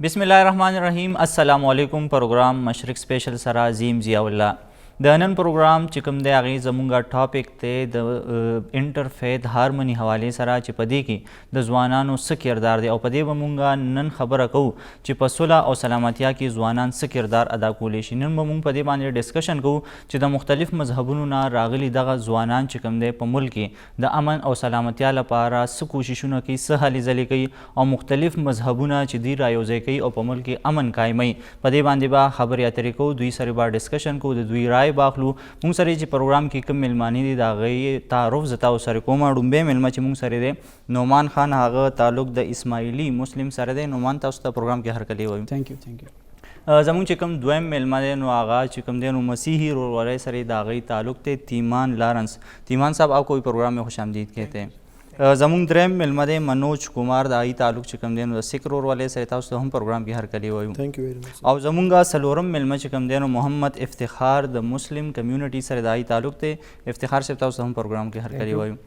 بسم الله الرحمن الرحیم. السلام علیکم. پروګرام مشرق سپیشل سره عظیم ضیاء الله. د نن پروګرام چې کوم دی هغې زمونږ ټاپک دی د انټرفیت هارموني حوالې سره چې په دې کې د ځوانانو څه کردار دی او په دې به مونږ نن خبره کوو چې په صلح او سلامتیا کې ځوانان څه کردار ادا کولی شي. نن به مونږ په دې باندې ډسکشن کوو چې د مختلف مذهبونو نه راغلي دغه ځوانان چې کوم دی په ملک کې د امن او سلامتیا لپاره څه کوششونه کوي، څه هلې ځلې کوي او مختلف مذهبونه چې دوی رایوځای کوي او په ملک کې امن قایموي. په دې باندې به خبرې اترې کوو، دوی سره به ډسکشن کوو، د دوی رای باخلو. مونږ سره چې پروګرام کې کوم میلمانې دي د هغې تعارف زه تاسو سره کوم. ړومبی میلمه چې مونږ سره دی نعمان خان، هغه تعلق د اسماعیلي مسلم سره دی. نعمان تاسو ته پروګرام کې هرکلی وایو. تھینک یو. زمونږ چې کوم دویم میلمه دی نو هغه چې کوم دی نو مسیحی روروالی سره د هغې تعلق دی تیمان لارنس. تیمان صاحب آپ کو بھی پروگرام میں خوش آمدید کہتے ہیں. زمونږ دریم میلمه دی منوج کمار، د هغې تعلق چې کوم دی نو د سکھ روروالی سره تاسو ته هم پروګرام کې هرکلی وایو. او زمونږ څلورم میلمه چې کوم دی نو محمد افتخار د مسلم کمیونٹی سره د هغې تعلق دی. افتخار صاحب تاسو ته هم پروگرام کې هرکلی وایو.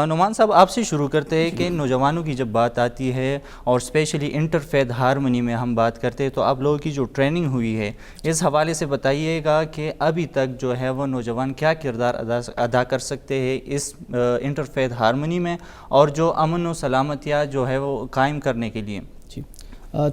نعمان صاحب آپ سے شروع کرتے ہیں کہ نوجوانوں کی جب بات آتی ہے اور اسپیشلی انٹرفیت ہارمونی میں ہم بات کرتے ہیں تو آپ لوگوں کی جو ٹریننگ ہوئی ہے اس حوالے سے بتائیے گا کہ ابھی تک جو ہے وہ نوجوان کیا کردار ادا کر سکتے ہیں اس انٹرفیت ہارمونی میں اور جو امن و سلامتیہ جو ہے وہ قائم کرنے کے لیے. جی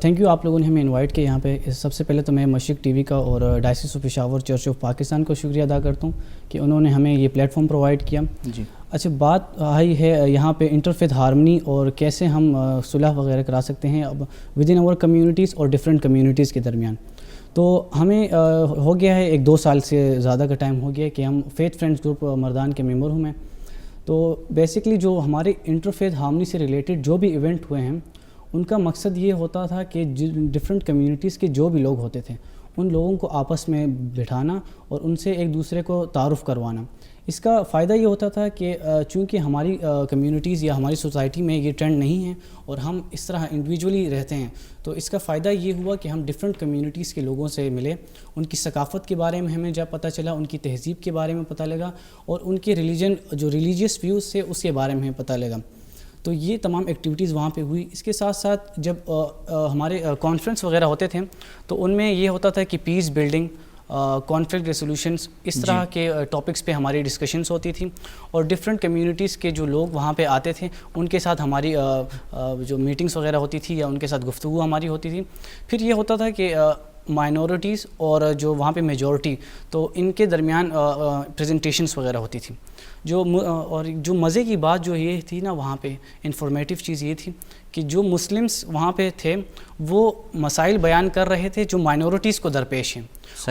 تھینک یو. آپ لوگوں نے ہمیں انوائٹ کیا یہاں پہ. سب سے پہلے تو میں مشرق ٹی وی کا اور ڈائسس آف پشاور چرچ آف پاکستان کو شکریہ ادا کرتا ہوں کہ انہوں نے ہمیں یہ پلیٹ فارم پرووائڈ کیا. جی اچھا، بات آئی ہے یہاں پہ انٹرفیت ہارمنی اور کیسے ہم صلح وغیرہ کرا سکتے ہیں اب ود ان آور کمیونٹیز اور ڈفرینٹ کمیونٹیز کے درمیان. تو ہمیں ہو گیا ہے 1-2 سال سے زیادہ کا ٹائم ہو گیا ہے کہ ہم فیتھ فرینڈس گروپ مردان کے ممبر ہوں میں. تو بیسکلی جو ہمارے انٹرفیت ہارمنی سے ریلیٹڈ جو بھی ایونٹ ہوئے ہیں ان کا مقصد یہ ہوتا تھا کہ ڈفرینٹ کمیونٹیز کے جو بھی لوگ ہوتے تھے ان لوگوں کو آپس میں بٹھانا اور ان سے ایک دوسرے کو تعارف کروانا. اس کا فائدہ یہ ہوتا تھا کہ چونکہ ہماری کمیونٹیز یا ہماری سوسائٹی میں یہ ٹرینڈ نہیں ہے اور ہم اس طرح انڈیویجولی رہتے ہیں تو اس کا فائدہ یہ ہوا کہ ہم ڈفرینٹ کمیونٹیز کے لوگوں سے ملے، ان کی ثقافت کے بارے میں ہمیں جب پتہ چلا، ان کی تہذیب کے بارے میں پتہ لگا اور ان کے جو ریلیجیس ویوز تھے اس کے بارے میں پتہ لگا. تو یہ تمام ایکٹیویٹیز وہاں پہ ہوئی. اس کے ساتھ ساتھ جب ہمارے کانفرنس وغیرہ ہوتے تھے تو ان میں یہ ہوتا تھا کہ پیس بلڈنگ، کانفلکٹ ریسولوشنس، اس طرح کے ٹاپکس پہ ہماری ڈسکشنس ہوتی تھیں اور ڈفرینٹ کمیونٹیز کے جو لوگ وہاں پہ آتے تھے ان کے ساتھ ہماری جو میٹنگس وغیرہ ہوتی تھی یا ان کے ساتھ گفتگو ہماری ہوتی تھی. پھر یہ ہوتا تھا کہ مائنورٹیز اور جو وہاں پہ میجورٹی تو ان کے درمیان پریزنٹیشنس وغیرہ ہوتی تھیں. اور جو مزے کی بات جو یہ تھی نا وہاں پہ انفارمیٹیو چیز یہ تھی کہ جو مسلمس وہاں پہ تھے وہ مسائل بیان کر رہے تھے جو مائنورٹیز کو درپیش ہیں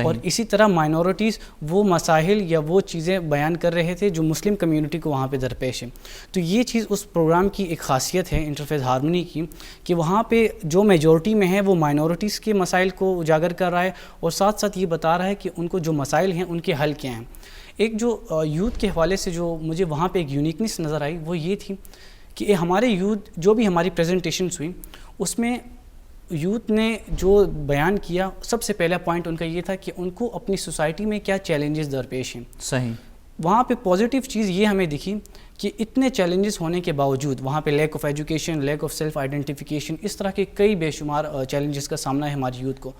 اور اسی طرح مائنورٹیز وہ مسائل یا وہ چیزیں بیان کر رہے تھے جو مسلم کمیونٹی کو وہاں پہ درپیش ہیں. تو یہ چیز اس پروگرام کی ایک خاصیت ہے انٹرفیت ہارمونی کی کہ وہاں پہ جو میجورٹی میں ہے وہ مائنورٹیز کے مسائل کو اجاگر کر رہا ہے اور ساتھ ساتھ یہ بتا رہا ہے کہ ان کو جو مسائل ہیں ان کے حل کیا ہیں. ایک جو یوتھ کے حوالے سے جو مجھے وہاں پہ ایک یونیکنیس نظر آئی وہ یہ تھی کہ ہمارے یوتھ جو بھی ہماری پریزنٹیشنس ہوئی اس میں یوتھ نے جو بیان کیا سب سے پہلا پوائنٹ ان کا یہ تھا کہ ان کو اپنی سوسائٹی میں کیا چیلنجز درپیش ہیں. صحیح. وہاں پہ پازیٹیو چیز یہ ہمیں دکھی کہ اتنے چیلنجز ہونے کے باوجود وہاں پہ لیک آف ایجوکیشن، لیک آف سیلف آئیڈینٹیفیکیشن، اس طرح کے کئی بے شمار چیلنجز کا سامنا ہے ہماری یوتھ کو.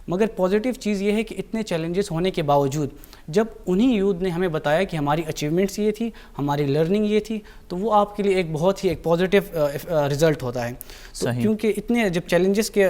مگر پازیٹیو چیز یہ ہے کہ اتنے چیلنجز ہونے کے باوجود جب انہی یوتھ نے ہمیں بتایا کہ ہماری اچیومنٹس یہ تھی، ہماری لرننگ یہ تھی تو وہ آپ کے لیے ایک بہت ہی ایک پازیٹیو رزلٹ ہوتا ہے. کیونکہ اتنے جب چیلنجز کے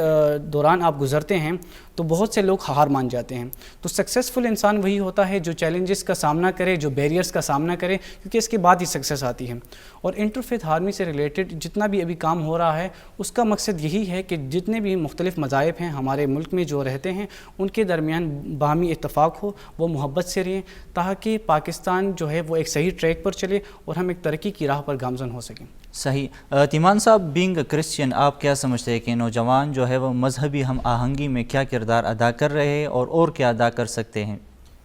دوران آپ گزرتے ہیں تو بہت سے لوگ ہار مان جاتے ہیں. تو سکسیزفل انسان وہی ہوتا ہے جو چیلنجز کا سامنا کرے، جو بیریئرز کا سامنا کرے، کیونکہ اس کے بعد ہی سکسیس آتی ہے. اور انٹرفیت ہارمونی سے ریلیٹڈ جتنا بھی ابھی کام ہو رہا ہے اس کا مقصد یہی ہے کہ جتنے بھی مختلف مذاہب ہیں ہمارے ملک میں جو رہتے ہیں ان کے درمیان باہمی اتفاق ہو، وہ محبت سے رہیں تاکہ پاکستان جو ہے وہ ایک صحیح ٹریک پر چلے اور ہم ایک ترقی کی راہ پر گامزن ہو سکیں. صحیح. تیمان صاحب، بینگ کرسچین آپ کیا سمجھتے ہیں کہ نوجوان جو ہے وہ مذہبی ہم آہنگی میں کیا کردار ادا کر رہے ہیں اور کیا ادا کر سکتے ہیں؟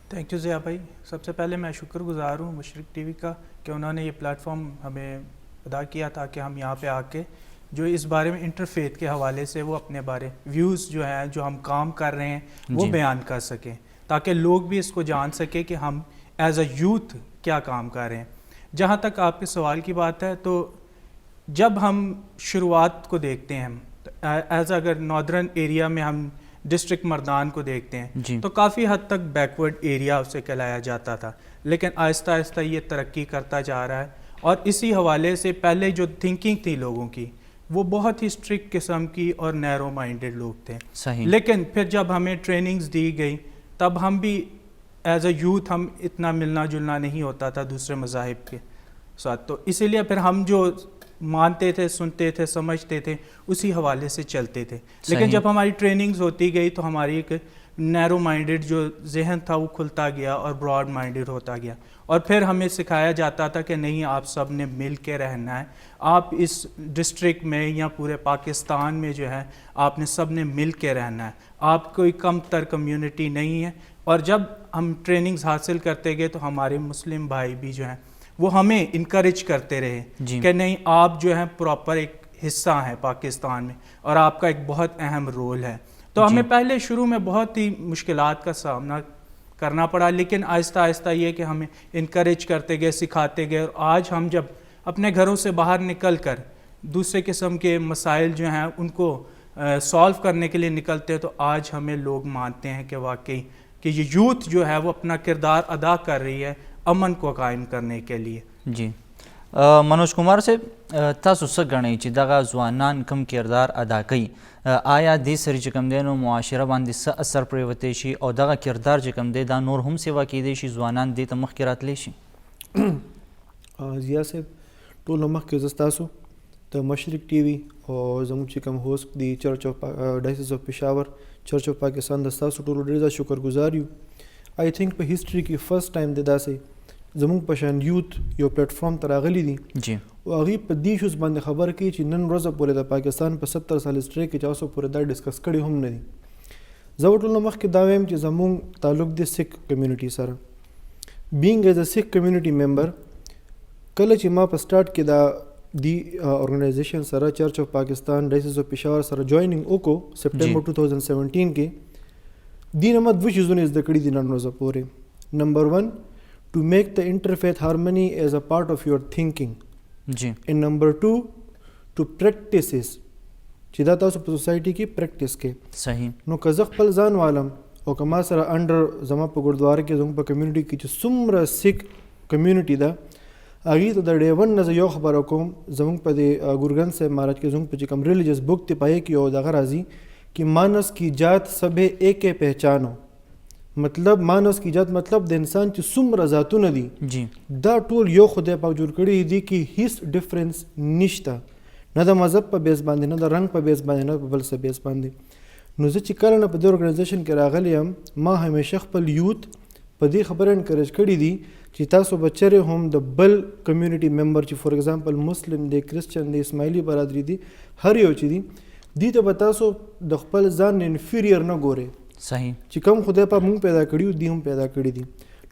تھینک یو ضیاء بھائی. سب سے پہلے میں شکر گزار ہوں مشرق ٹی وی کا کہ انہوں نے یہ پلیٹ فارم ہمیں ادا کیا تاکہ ہم یہاں پہ آ کے جو اس بارے میں انٹرفیت کے حوالے سے وہ اپنے بارے ویوز جو ہیں جو ہم کام کر رہے ہیں وہ بیان کر سکیں تاکہ لوگ بھی اس کو جان سکیں کہ ہم ایز اے یوتھ کیا کام کر رہے ہیں. جہاں تک آپ کے سوال کی بات ہے تو جب ہم شروعات کو دیکھتے ہیں ایز اگر ناردرن ایریا میں ہم ڈسٹرکٹ مردان کو دیکھتے ہیں تو کافی حد تک بیکورڈ ایریا اسے کہلایا جاتا تھا، لیکن آہستہ آہستہ یہ ترقی کرتا جا رہا ہے. اور اسی حوالے سے پہلے جو تھنکنگ تھی لوگوں کی وہ بہت ہی اسٹرکٹ قسم کی اور نیرو مائنڈڈ لوگ تھے. لیکن پھر جب ہمیں ٹریننگز دی گئی تب ہم بھی ایز اے یوتھ ہم اتنا ملنا جلنا نہیں ہوتا تھا دوسرے مذاہب کے ساتھ، تو اسی لیے پھر ہم جو مانتے تھے، سنتے تھے، سمجھتے تھے، اسی حوالے سے چلتے تھے. لیکن جب ہماری ٹریننگز ہوتی گئی تو ہماری ایک نیرو مائنڈڈ جو ذہن تھا وہ کھلتا گیا اور براڈ مائنڈڈ ہوتا گیا. اور پھر ہمیں سکھایا جاتا تھا کہ نہیں، آپ سب نے مل کے رہنا ہے، آپ اس ڈسٹرکٹ میں یا پورے پاکستان میں جو ہے آپ نے سب نے مل کے رہنا ہے، آپ کوئی کم تر کمیونٹی نہیں ہے. اور جب ہم ٹریننگز حاصل کرتے گئے تو ہمارے مسلم بھائی بھی جو ہیں وہ ہمیں انکریج کرتے رہے کہ نہیں، آپ جو ہیں پراپر ایک حصہ ہیں پاکستان میں اور آپ کا ایک بہت اہم رول ہے. تو ہمیں پہلے شروع میں بہت ہی مشکلات کا سامنا کرنا پڑا، لیکن آہستہ آہستہ یہ کہ ہمیں انکریج کرتے گئے، سکھاتے گئے. اور آج ہم جب اپنے گھروں سے باہر نکل کر دوسرے قسم کے مسائل جو ہیں ان کو سالو کرنے کے لیے نکلتے ہیں تو آج ہمیں لوگ مانتے ہیں کہ واقعی کہ یہ یوتھ جو ہے وہ اپنا کردار ادا کر رہی ہے امن کو قائم کرنے کے لیے. جی منوج کمار سے تاسو څه ګڼئ چې دغه ځوانان کم کردار ادا کوي، آیا دې سره چې کوم دی نو معاشره باندې څه اثر پرېوتی شي او دغه کردار چې کوم دی دا نور هم سیوا کیدی شي، ځوانان دې ته مخکې راتلی شي؟ ضیا صاحب، ټول نه مخکې زه ستاسو د مشرق ټي وي او زموږ چې کوم هوسټ دی چرچ اف ډایسس اف پېښور، چرچ اف پاکستان، د ستاسو ټولو ډېر زیات شکرګزار یو. آی تھنک په هسټري کې فرسټ ټایم دی داسې زموږ په شان یوت یو پلیټفارم ته راغلي دي او هغوی په دې ایشوز باندې خبر کوي چې نن ورځه پورې د پاکستان په 70 سال هسټري کې چا اوسه پورې دا ډسکس کړي هم نه دي. زه ټول نه مخکې دا وایم چې زموږ تعلق دی سکھ کمیونټي سره. بینګ ایز ا سکھ کمیونټي ممبر، کله چې ما په سټارټ کې دا دی ارګنایزیشن سره چرچ اف پاکستان ډایسس اف پېښور سره جوائننګ وکړو سپټمبر 2017 کې، دې نه ما دوه چیزونه زده کړي دي نن ورځه پورې. نمبر 1، to make the interfaith harmony as a part of your thinking. And number 2, to practices چې دا تاسو په سوسایټي کې پریکټس کې. صحیح. نو که زه خپل ځان والم او که ما سره انډر زما په ګردواره کې زموږ په کمیونټي کې چې څومره سکھ کمیونټي ده هغې ته د ډے ون نه زه یو خبره کوم، زموږ په دې ګورګن صاحب مهاراج کې زموږ په چې کوم ریلیجس بک دی پای کې یو دغه راځي کہ مانس کی جات سبے ایک پہچانو. مطلب مانس کی جات مطلب د انسان چې څومره ذاتونه دي دا ټول یو خدای پاک جوړ کړي دي کې هیڅ ډفرنس نشته، نه د مذهب په بیس باندې، نه د رنګ په بیس باندې، نه په بل څه بیس باندې. نو زه چې کله نه په دې ارګنایزیشن کې راغلی یم ما همیشه خپل یوت په دې خبره انکریج کړي دي چې تاسو به چېرې هم د بل کمیونټي ممبر چې فور ایگزامپل مسلم دی، کرسچن دی، اسماعیلي برادري دي، هر یو چې دي دې ته به تاسو د خپل ځان انفیریر نه ګورئ. صحیح. چې کوم خدای پاک مونږ پیدا کړي دی هم پیدا کړي دي.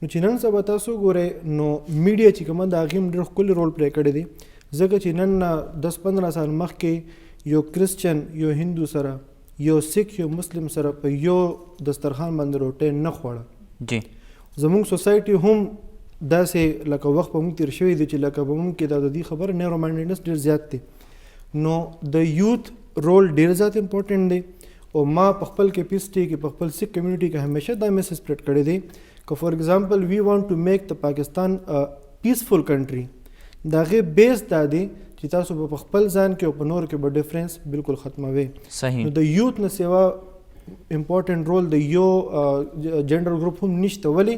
نو چې نن سبا تاسو ګورئ نو میډیا چې کومه د هغې هم ډېر ښکلی رول پلی کړی دی، ځکه چې نن نه 10-15 سال مخکې یو کرسچن یو هندو سره، یو سکھ یو مسلم سره په یو دسترخوان باندې روټۍ نه خوړه. زموږ سوسایټي هم داسې لکه وخت په موږ تېر شوی دی چې لکه په موږ کې دا د دې خبره نیرو مایډډنس ډېر زیات دی. نو د یوت رول ډېر زیات امپورټنټ دی او ما په خپل کیپیسټي کې په خپل سکھ کمیونټي کې همیشه دا میسج سپریډ کړی دی که فار ایگزامپل وی وانټ ټو میک د پاکستان پیسفل کنټري، د هغې بیس دا دی چې تاسو به په خپل ځان کې او په نورو کې به ډفرنس بالکل ختموئ. صحیح. نو د یوت نه سوا امپورټنټ رول د یو جنډر گروپ هم نشته، ولې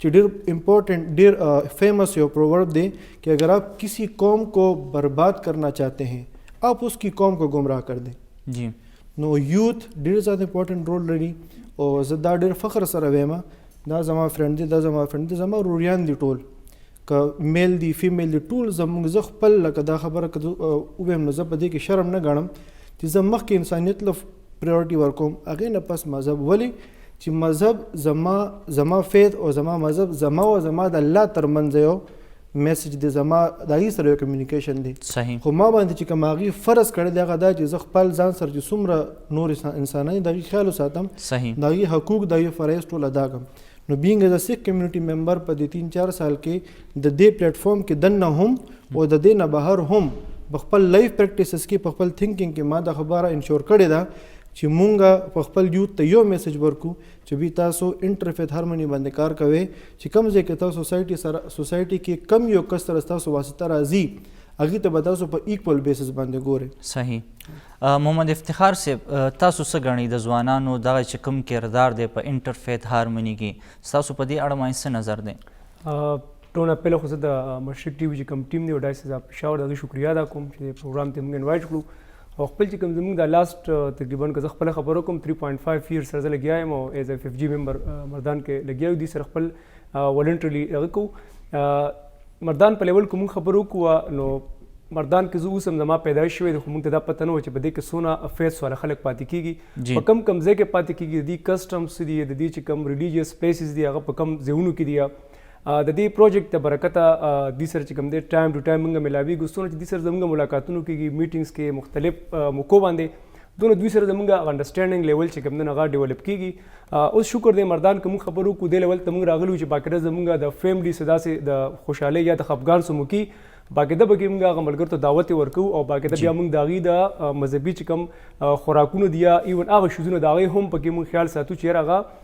چې ډېر امپورټنٹ ډېر فیمس یو پروورب دی کہ اگر آپ کسی قوم کو برباد کرنا چاہتے ہیں آپ اس کی قوم کو گمراہ کر دیں. جی. نو یوت ډېر زیات امپورټنټ رول لري او زه دا ډېر فخر سره وایم دا زما فرینډ دی، دا زما فرینډ دی، زما روریان دي ټول، که میل دی فیمیل دی ټول زموږ. زه خپل لکه دا خبره که ووایم نو زه په دې کې شرم نه ګڼم چې زه مخکې انسانیت له پریورټي ورکوم، هغې نه پس مذهب. ولې چې مذهب زما فیث او زما مذهب زما او زما د الله ترمنځ یو میسج دی، زما د هغې سره یو کمیونیکیشن دی. صحیح. خو ما باندې چې کوم هغې فرض کړی دی هغه دا چې زه خپل ځان سره چې څومره نور انسانان دي د هغې خیال وساتم، صحیح، د هغې حقوق د هغې فرایض ټول ادا کړم. نو بینګ ایز ا سکھ کمیونټي ممبر په دې 3-4 سال کې د دې پلیټفارم کې دننه هم او د دې نه بهر هم په خپل لایف پریکټیسز کې په خپل تھینکینګ کې ما دا خبره انشور کړې ده چې مونږ په خپل یوت ته یو میسج ورکو چې به تاسو انټرفیت هارمونی باندې کار کوئ چې کوم ځای کې تاسو سوسایټي کې کم یو کس سره تاسو واسطه راځي هغې ته به تاسو په ایکول بیسس باندې ګورئ. صحیح. محمد افتخار صاحب تاسو څه ګڼئ د ځوانانو دغه چې کوم کردار دی په انټرفیت هارمونی کې ستاسو په دې اړه باندې څه نظر دی؟ ټول پهله خو زه د مشرق ټي وي چې کوم ټیم دی او ډایسز اف پېښور د هغوی شکریه ادا کوم چې پروګرام ته موږ انوایټ کړو او خپل چې کوم زموږ د لاست تقریبا که زه خپله خبره کوم 3.5 years سره زه لګیا یم او ایز ا 5G ممبر مردان کې لګیا یو دي سره خپل والنټرلی هغه کوو مردان په لیول کې مونږ خبرو کوو نو مردان کې زه اوس هم زما پیدایش شوی دی خو مونږ ته دا پته نه وه چې په دې کې څونه افیرس والا خلک پاتې کېږي په کم ځای کې پاتې کېږي د دې کسټمس دي د دې چې کم ریلیجیس پلیسز دي هغه په کم ځایونو کې دي د دې پروجیکټ د برکته دې سره چې کوم دی ټایم ټو ټایم مونږ ملاویږو څونه چې دې سره زموږ ملاقاتونو کېږي میټینګس کې مختلف موقعو باندې دونه دوی سره زموږ انډرسټینډینګ لیول چې کوم دی هغه ډیولپ کېږي. اوس شکر دی مردان که مونږ خبرو کوو دې لیول ته مونږ راغلي چې باقاعده زموږ د فیملی څه داسې د خوشحالۍ یا د خفګان څه موقع باقاعده به کې موږ هغه ملګرو ته دعوت ورکوو او باقاعده بیا موږ د هغې د مذهبي چې کوم خوراکونه دي یا ایون هغه شیزونه د هغې هم پکې موږ خیال ساتو چې یاره هغه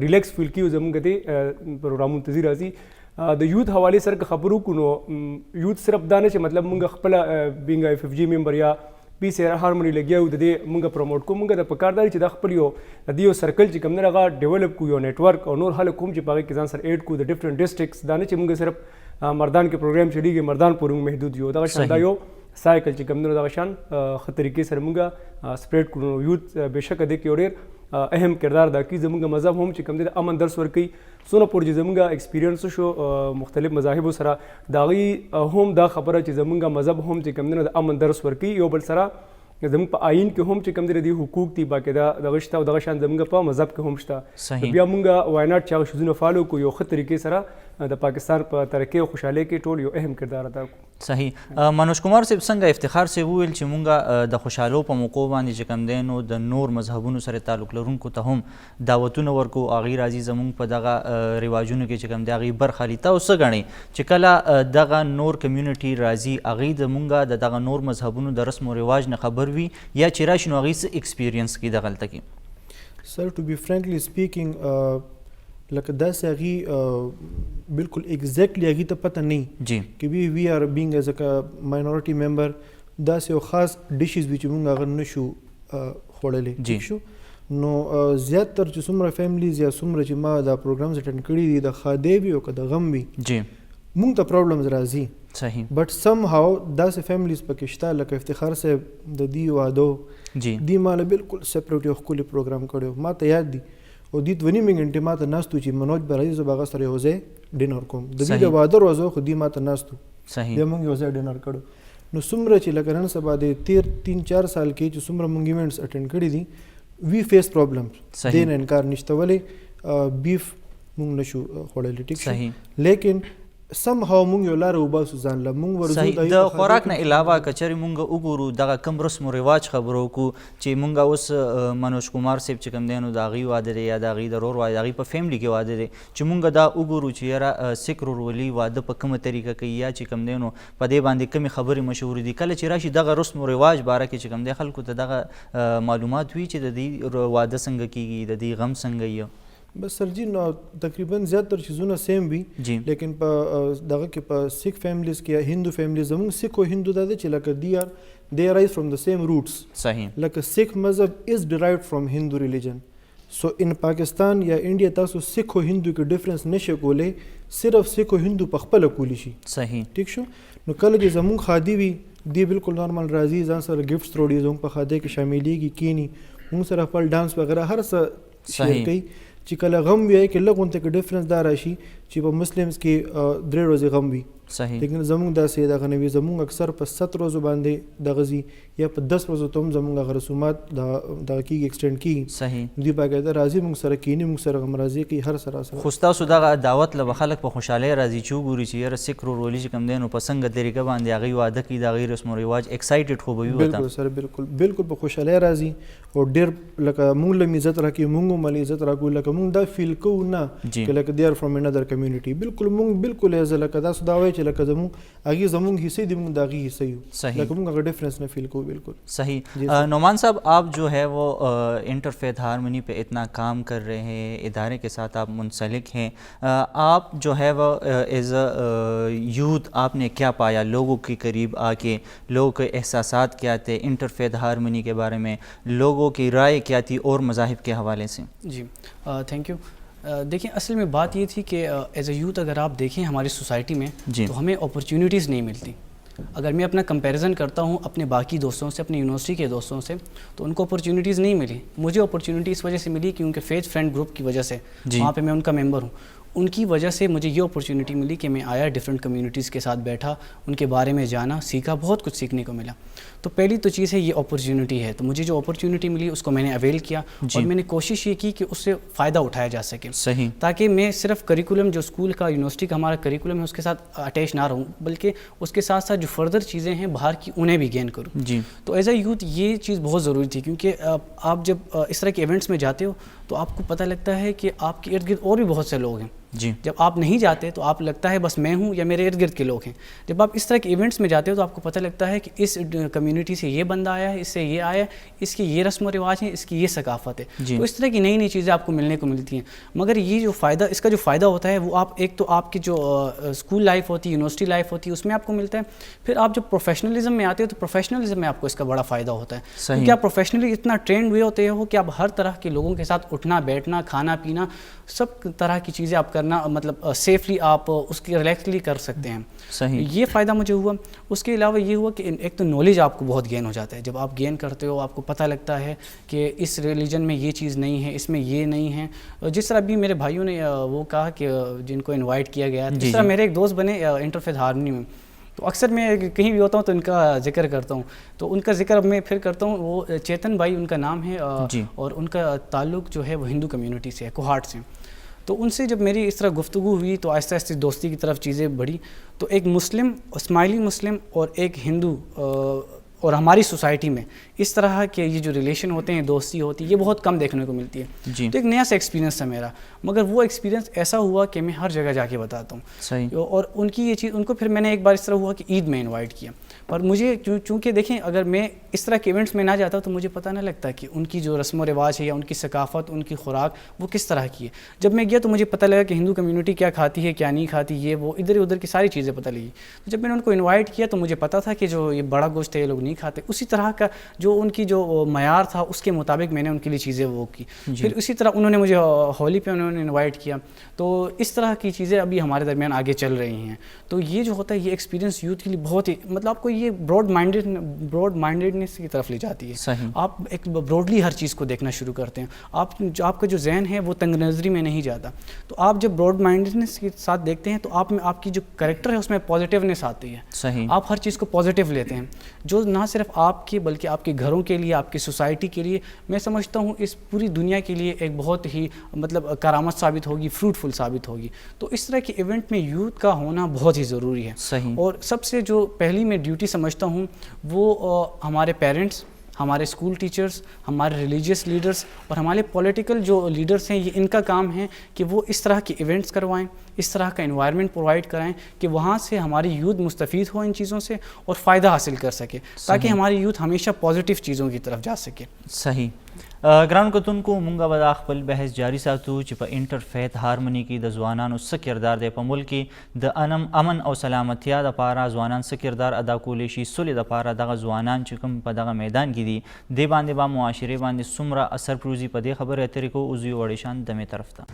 ریلیکس فیل کیو زموږ دې پروګرامونو ته ځي راځي. د یوت حوالې سره که خبرو وکړو نو یوت صرف دا نه چې مطلب موږ خپله بینګ 5G ممبر یا پیس هارمونی لګیا یو د دې موږ پروموټ کوو موږ د پکار دا چې دا خپل یو د دې یو سرکل چې کوم دی هغه ډیولپ کړو یو نیټورک او نور خلک کوم چې په هغې کې ځان سره ایډ کړو د ډفرنټ ډسټرکټس دا نه چې موږ صرف مردان کې پروګرام چلیږي مردان پورې موږ محدود یو دغه شان دا یو سایکل چې کوم دی دغه شان ښه طریقې سره موږ سپریډ کړو. یوت بېشکه دی کې یو ډېر اهم کردار دا کوي زموږ مذهب هم چې کوم دی د امن درس ورکوي څونه پورې چې زموږ ایکسپیرینس شو مختلف مذاهبو سره د هغوی هم دا خبره چې زموږ مذهب هم چې کوم دی د امن درس ورکوي یو بل سره زموږ په آئین کې هم چې کوم دی د دې حقوق دي باقاعده دغه شته او دغه شان زموږ په مذهب کې هم شته. بیا موږ وایناټ چې هغه شیزونه فالو کړو یو ښه طریقې سره د پاکستان په ترقۍ او خوشحالۍ کې ټول یو اهم کردار ادا کړو. صحیح. منوج کمار صاحب څنګه افتخار صاحب وویل چې مونږ د خوشحالو په موقعو باندې چې کوم دی نو د نور مذهبونو سره تعلق لرونکو ته هم دعوتونه ورکو هغوی راځي زمونږ په دغه رواجونو کې چې کوم دی هغوی برخه اخلي. تاسو څه ګڼئ چې کله دغه نور کمیونټي راځي هغوی د مونږ د دغه نور مذهبونو د رسم و رواج نه خبر وي یا چې راشي نو هغوی څه ایکسپیرینس کړي دغلته کې؟ سر ټو بی فرینکلی سپیکینګ لکه داسې هغې بالکل ایگزیکټلی هغې ته پته نه جی چې وی آر بینګ ایز ا ماینورټي ممبر داسې یو خاص ډشز وي چې موږ هغه نشو خوړلی ټیک شو. نو زیاتر چې څومره فیملیز یا څومره چې ما دا پروګرامز اټینډ کړي دي د ښادۍ وي او که د غم وي جی موږ ته پرابلمز راځي. صحیح. بټ سم هاو داسې فیملیز پکې شته لکه افتخار صاحب د دې واده جی دی ماله بالکل سپریټ یو ښکلی پروګرام کړی ما ته یاد دي او دې 2 نیمې غنټې ما ته ناست و چې منوج به راځي زه به هغه سره یو ځای ډینر کوم د دې د واده ورځ خو دې ما ته ناست و بیا موږ یو ځای ډینر کړو. نو څومره چې لکه نن سبا د تیر 3-4 سال کې چې څومره موږ ایونټس اټینډ کړي دي وی فیس پرابلمز دې نه انکار نشته ولې بیف موږ نشو خوړلی ټیک شو لیکن سم هاو مونږ یو لاره وباسو ځان له مونږ ورځو د خوراک نه علاوه که چېرې مونږ وګورو دغه کم رسم و رواج خبرو وکړو چې مونږ اوس منوج کمار صاحب چې کوم دی نو د هغوی واده دی یا د هغوی د رور واده د هغوی په فیملي کې واده دی چې مونږ دا وګورو چې یاره سیک رورولي واده په کومه طریقه کوي یا چې کوم دی نو په دې باندې کومې خبرې مشهورې دي کله چې راشي دغه رسم و رواج باره کې چې کوم دی خلکو ته دغه معلومات وي چې د دې واده څنګه کیږي د دې غم څنګه وي. بس سر جی نو تقریبا زیاتر چیزونه سیم وي لیکن په دغه کې په سیک فیملیز کې یا هندو فیملیز زموږ سیک او هندو دا دی چې لکه دی رایز فرام د سیم روټس. صحیح. لکه سیک مذهب از ډرایوډ فرام هندو ریلیجن سو ان پاکستان یا انډیا تاسو سیک او هندو کې ډفرنس نشئ کولی صرف سیک او هندو په خپله کولی شي. صحیح. ټیک شو. نو کله چې زموږ خادي وي دی بالکل نارمل راځي ځان سره ګفټس راوړي زموږ په خادۍ کې شاملیږي کینی موږ سره خپل ډانس وغیره هر څه شیر کوي چې کله غم وي کې لږ غونته کې ډفرنس دا راشي چې په مسلمز کې 3 ورځې غم وي. صحیح. لیکن زموږ داسې دغه نه وي زموږ اکثر په 7 ورځو باندې دغه ځي یا په 10 ورځو ته هم زموږ هغه رسومات دغه کېږي ایکسټینډ کېږي. صحیح. دوی باقاعده راځي موږ سره کینی موږ سره غم راځي کوي هر سره سره. خو ستاسو دغه دعوت له به خلک په خوشحالۍ راځي چې وګوري چې یاره سیک رورولي چې کوم دی نو په څنګه طریقه باندې هغوی واده کوي د هغوی رسم و رواج ایکسایټډ خو به وي ورته. بالکل سر بالکل په خوشحالۍ راځي او ډېر لکه موږ له عزت راکوي موږ هم عزت راکوو لکه موږ دا فیل کوو نه چې لکه دی آر فرام انادر کمیونټي بالکل مونږ بالکل ایز لکه تاسو دا وایي چې لکه هغې زمونږ حصې دي مونږ د هغې حصه یو صحیح لکه مونږ هغه ډفرینس نه فیل کوو بالکل صحیح نعمان صاحب آپ جو ہے وہ انٹرفیتھ ہارمنی پہ اتنا کام کر رہے ہیں ادارے کے ساتھ آپ منسلک ہیں آپ جو ہے وہ ایز اے یوتھ آپ نے کیا پایا لوگوں کے قریب آ کے لوگوں کے احساسات کیا تھے انٹرفیتھ ہارمنی کے بارے میں لوگوں کی رائے کیا تھی اور مذاہب کے حوالے سے جی تھینک یو دیکھیں اصل میں بات یہ تھی کہ ایز اے یوتھ اگر آپ دیکھیں ہماری سوسائٹی میں تو ہمیں اپرچونیٹیز نہیں ملتی اگر میں اپنا کمپیریزن کرتا ہوں اپنے باقی دوستوں سے اپنی یونیورسٹی کے دوستوں سے تو ان کو اپرچونیٹیز نہیں ملی مجھے اپرچونیٹی اس وجہ سے ملی کیونکہ فیتھ فرینڈ گروپ کی وجہ سے وہاں پہ میں ان کا ممبر ہوں ان کی وجہ سے مجھے یہ اپرچونیٹی ملی کہ میں آیا ڈفرینٹ کمیونٹیز کے ساتھ بیٹھا ان کے بارے میں جانا سیکھا بہت کچھ سیکھنے کو ملا تو پہلی تو چیز ہے یہ اپرچونیٹی ہے تو مجھے جو اپرچونیٹی ملی اس کو میں نے اویل کیا اور میں نے کوشش یہ کی کہ اس سے فائدہ اٹھایا جا سکے صحیح تاکہ میں صرف کریکولم جو اسکول کا یونیورسٹی کا ہمارا کریکولم ہے اس کے ساتھ اٹیچ نہ رہوں بلکہ اس کے ساتھ ساتھ جو فردر چیزیں ہیں باہر کی انہیں بھی گین کروں جی تو ایز اے یوتھ یہ چیز بہت ضروری تھی کیونکہ آپ جب اس طرح کے ایونٹس میں جاتے ہو تو آپ کو پتہ لگتا ہے کہ آپ کے ارد گرد اور بھی بہت سے لوگ ہیں جی جب آپ نہیں جاتے تو آپ لگتا ہے بس میں ہوں یا میرے ارد گرد کے لوگ ہیں جب آپ اس طرح کے ایونٹس میں جاتے ہو تو آپ کو پتہ لگتا ہے کہ اس کمیونٹی سے یہ بندہ آیا ہے اس سے یہ آیا ہے اس کی یہ رسم و رواج ہیں اس کی یہ ثقافت ہے تو اس طرح کی نئی نئی چیزیں آپ کو ملنے کو ملتی ہیں مگر یہ جو فائدہ اس کا جو فائدہ ہوتا ہے وہ آپ ایک تو آپ کی جو اسکول لائف ہوتی ہے یونیورسٹی لائف ہوتی ہے اس میں آپ کو ملتا ہے پھر آپ جب پروفیشنلزم میں آتے ہو تو پروفیشنلزم میں آپ کو اس کا بڑا فائدہ ہوتا ہے کیونکہ آپ پروفیشنلی اتنا ٹرینڈ ہوئے ہوتے ہو کہ آپ ہر طرح کے لوگوں کے ساتھ اٹھنا بیٹھنا کھانا پینا سب طرح کی چیزیں آپ کرنا مطلب سیفلی آپ اس کی ریلیکسلی کر سکتے ہیں صحیح یہ فائدہ مجھے ہوا اس کے علاوہ یہ ہوا کہ ایک تو نالج آپ کو بہت گین ہو جاتا ہے جب آپ گین کرتے ہو آپ کو پتہ لگتا ہے کہ اس ریلیجن میں یہ چیز نہیں ہے اس میں یہ نہیں ہے جس طرح بھی میرے بھائیوں نے وہ کہا کہ جن کو انوائٹ کیا گیا جس طرح میرے ایک دوست بنے انٹرفیتھ ہارمنی میں تو اکثر میں کہیں بھی ہوتا ہوں تو ان کا ذکر کرتا ہوں تو ان کا ذکر اب میں پھر کرتا ہوں وہ چیتن بھائی ان کا نام ہے اور ان کا تعلق جو ہے وہ ہندو کمیونٹی سے ہے کوہاٹ سے تو ان سے جب میری اس طرح گفتگو ہوئی تو آہستہ آہستہ دوستی کی طرف چیزیں بڑھی تو ایک مسلم اسماعیلی مسلم اور ایک ہندو اور ہماری سوسائٹی میں اس طرح کے یہ جو ریلیشن ہوتے ہیں دوستی ہوتی ہے یہ بہت کم دیکھنے کو ملتی ہے تو ایک نیا سا ایکسپیرینس تھا میرا مگر وہ ایکسپیرینس ایسا ہوا کہ میں ہر جگہ جا کے بتاتا ہوں صحیح اور ان کی یہ چیز ان کو پھر میں نے ایک بار اس طرح ہوا کہ عید میں انوائٹ کیا پر مجھے چونکہ دیکھیں اگر میں اس طرح کے ایونٹس میں نہ جاتا تو مجھے پتہ نہ لگتا کہ ان کی جو رسم و رواج ہے یا ان کی ثقافت ان کی خوراک وہ کس طرح کی ہے جب میں گیا تو مجھے پتہ لگا کہ ہندو کمیونٹی کیا کھاتی ہے کیا نہیں کھاتی یہ وہ ادھر ادھر کی ساری چیزیں پتہ لگی تو جب میں نے ان کو انوائٹ کیا تو مجھے پتہ تھا کہ جو یہ بڑا گوشت ہے یہ لوگ نہیں کھاتے اسی طرح کا جو ان کی جو معیار تھا اس کے مطابق میں نے ان کے لیے چیزیں وہ کی پھر اسی طرح انہوں نے مجھے ہولی پہ انہوں نے انوائٹ کیا تو اس طرح کی چیزیں ابھی ہمارے درمیان آگے چل رہی ہیں تو یہ جو ہوتا ہے یہ ایکسپیرینس یوتھ کے لیے بہت ہی مطلب آپ کو یہ براڈ مائنڈیڈنس کی طرف لے جاتی ہے آپ ایک براڈلی ہر چیز کو دیکھنا شروع کرتے ہیں آپ کا جو ذہن ہے وہ تنگ نظری میں نہیں جاتا تو آپ جب براڈ مائنڈیڈنس کے ساتھ دیکھتے ہیں تو آپ میں آپ کی جو کریکٹر ہے اس میں پازیٹیونیس آتی ہے آپ ہر چیز کو پازیٹیو لیتے ہیں جو نہ صرف آپ کے بلکہ آپ کے گھروں کے لیے آپ کی سوسائٹی کے لیے میں سمجھتا ہوں اس پوری دنیا کے لیے ایک بہت ہی مطلب کرامت ثابت ہوگی فروٹفل ثابت ہوگی تو اس طرح کے ایونٹ میں یوتھ کا ہونا بہت ہی ضروری ہے اور سب سے جو پہلی میں ڈیوٹی سمجھتا ہوں وہ ہمارے پیرنٹس ہمارے اسکول ٹیچرز ہمارے ریلیجیس لیڈرز اور ہمارے پولیٹیکل جو لیڈرز ہیں یہ ان کا کام ہے کہ وہ اس طرح کے ایونٹس کروائیں اس طرح کا انوائرمنٹ پرووائڈ کرائیں کہ وہاں سے ہماری یوتھ مستفید ہو ان چیزوں سے اور فائدہ حاصل کر سکے تاکہ ہماری یوتھ ہمیشہ پازیٹیو چیزوں کی طرف جا سکے صحیح ګرانو کتونکو مونږ به دا خپل بحث جاری ساتو چې په انټرفیت هارموني کې د ځوانانو څه کردار دی په ملک کې د امن او سلامتیا دپاره ځوانان څه کردار ادا کولی شي سولې دپاره دغه ځوانان چې کوم په دغه میدان کې دي دې باندې به معاشرې باندې څومره اثر پروزي په دې خبرې اترې کوو اوس یو وړې شان دمې طرف ته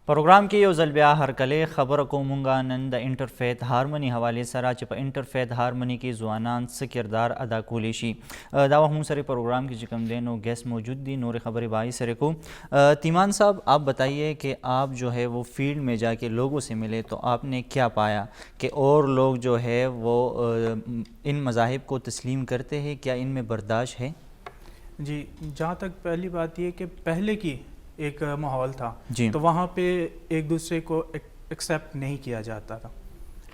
پروګرام کې یو ځل بیا هرکلی خبره کوو مونږ نن د انټرفیت هارموني حوالې سره چې په انټرفیت هارموني کې ځوانان څه کردار ادا کولی شي دا وخت مونږ سره پروګرام کې چې کوم دی نو گیسٹ موجود دي نورې خبرې به آئی سره کوو تیمان صاحب آپ بتائیے کہ آپ جو ہے وہ فیلڈ میں جا کے لوگوں سے ملے تو آپ نے کیا پایا کہ اور لوگ جو ہے وہ ان مذاہب کو تسلیم کرتے ہیں کیا ان میں برداشت ہے جی جہاں تک پہلی بات یہ کہ پہلے کی ایک ماحول تھا جی تو وہاں پہ ایک دوسرے کو ایکسیپٹ نہیں کیا جاتا تھا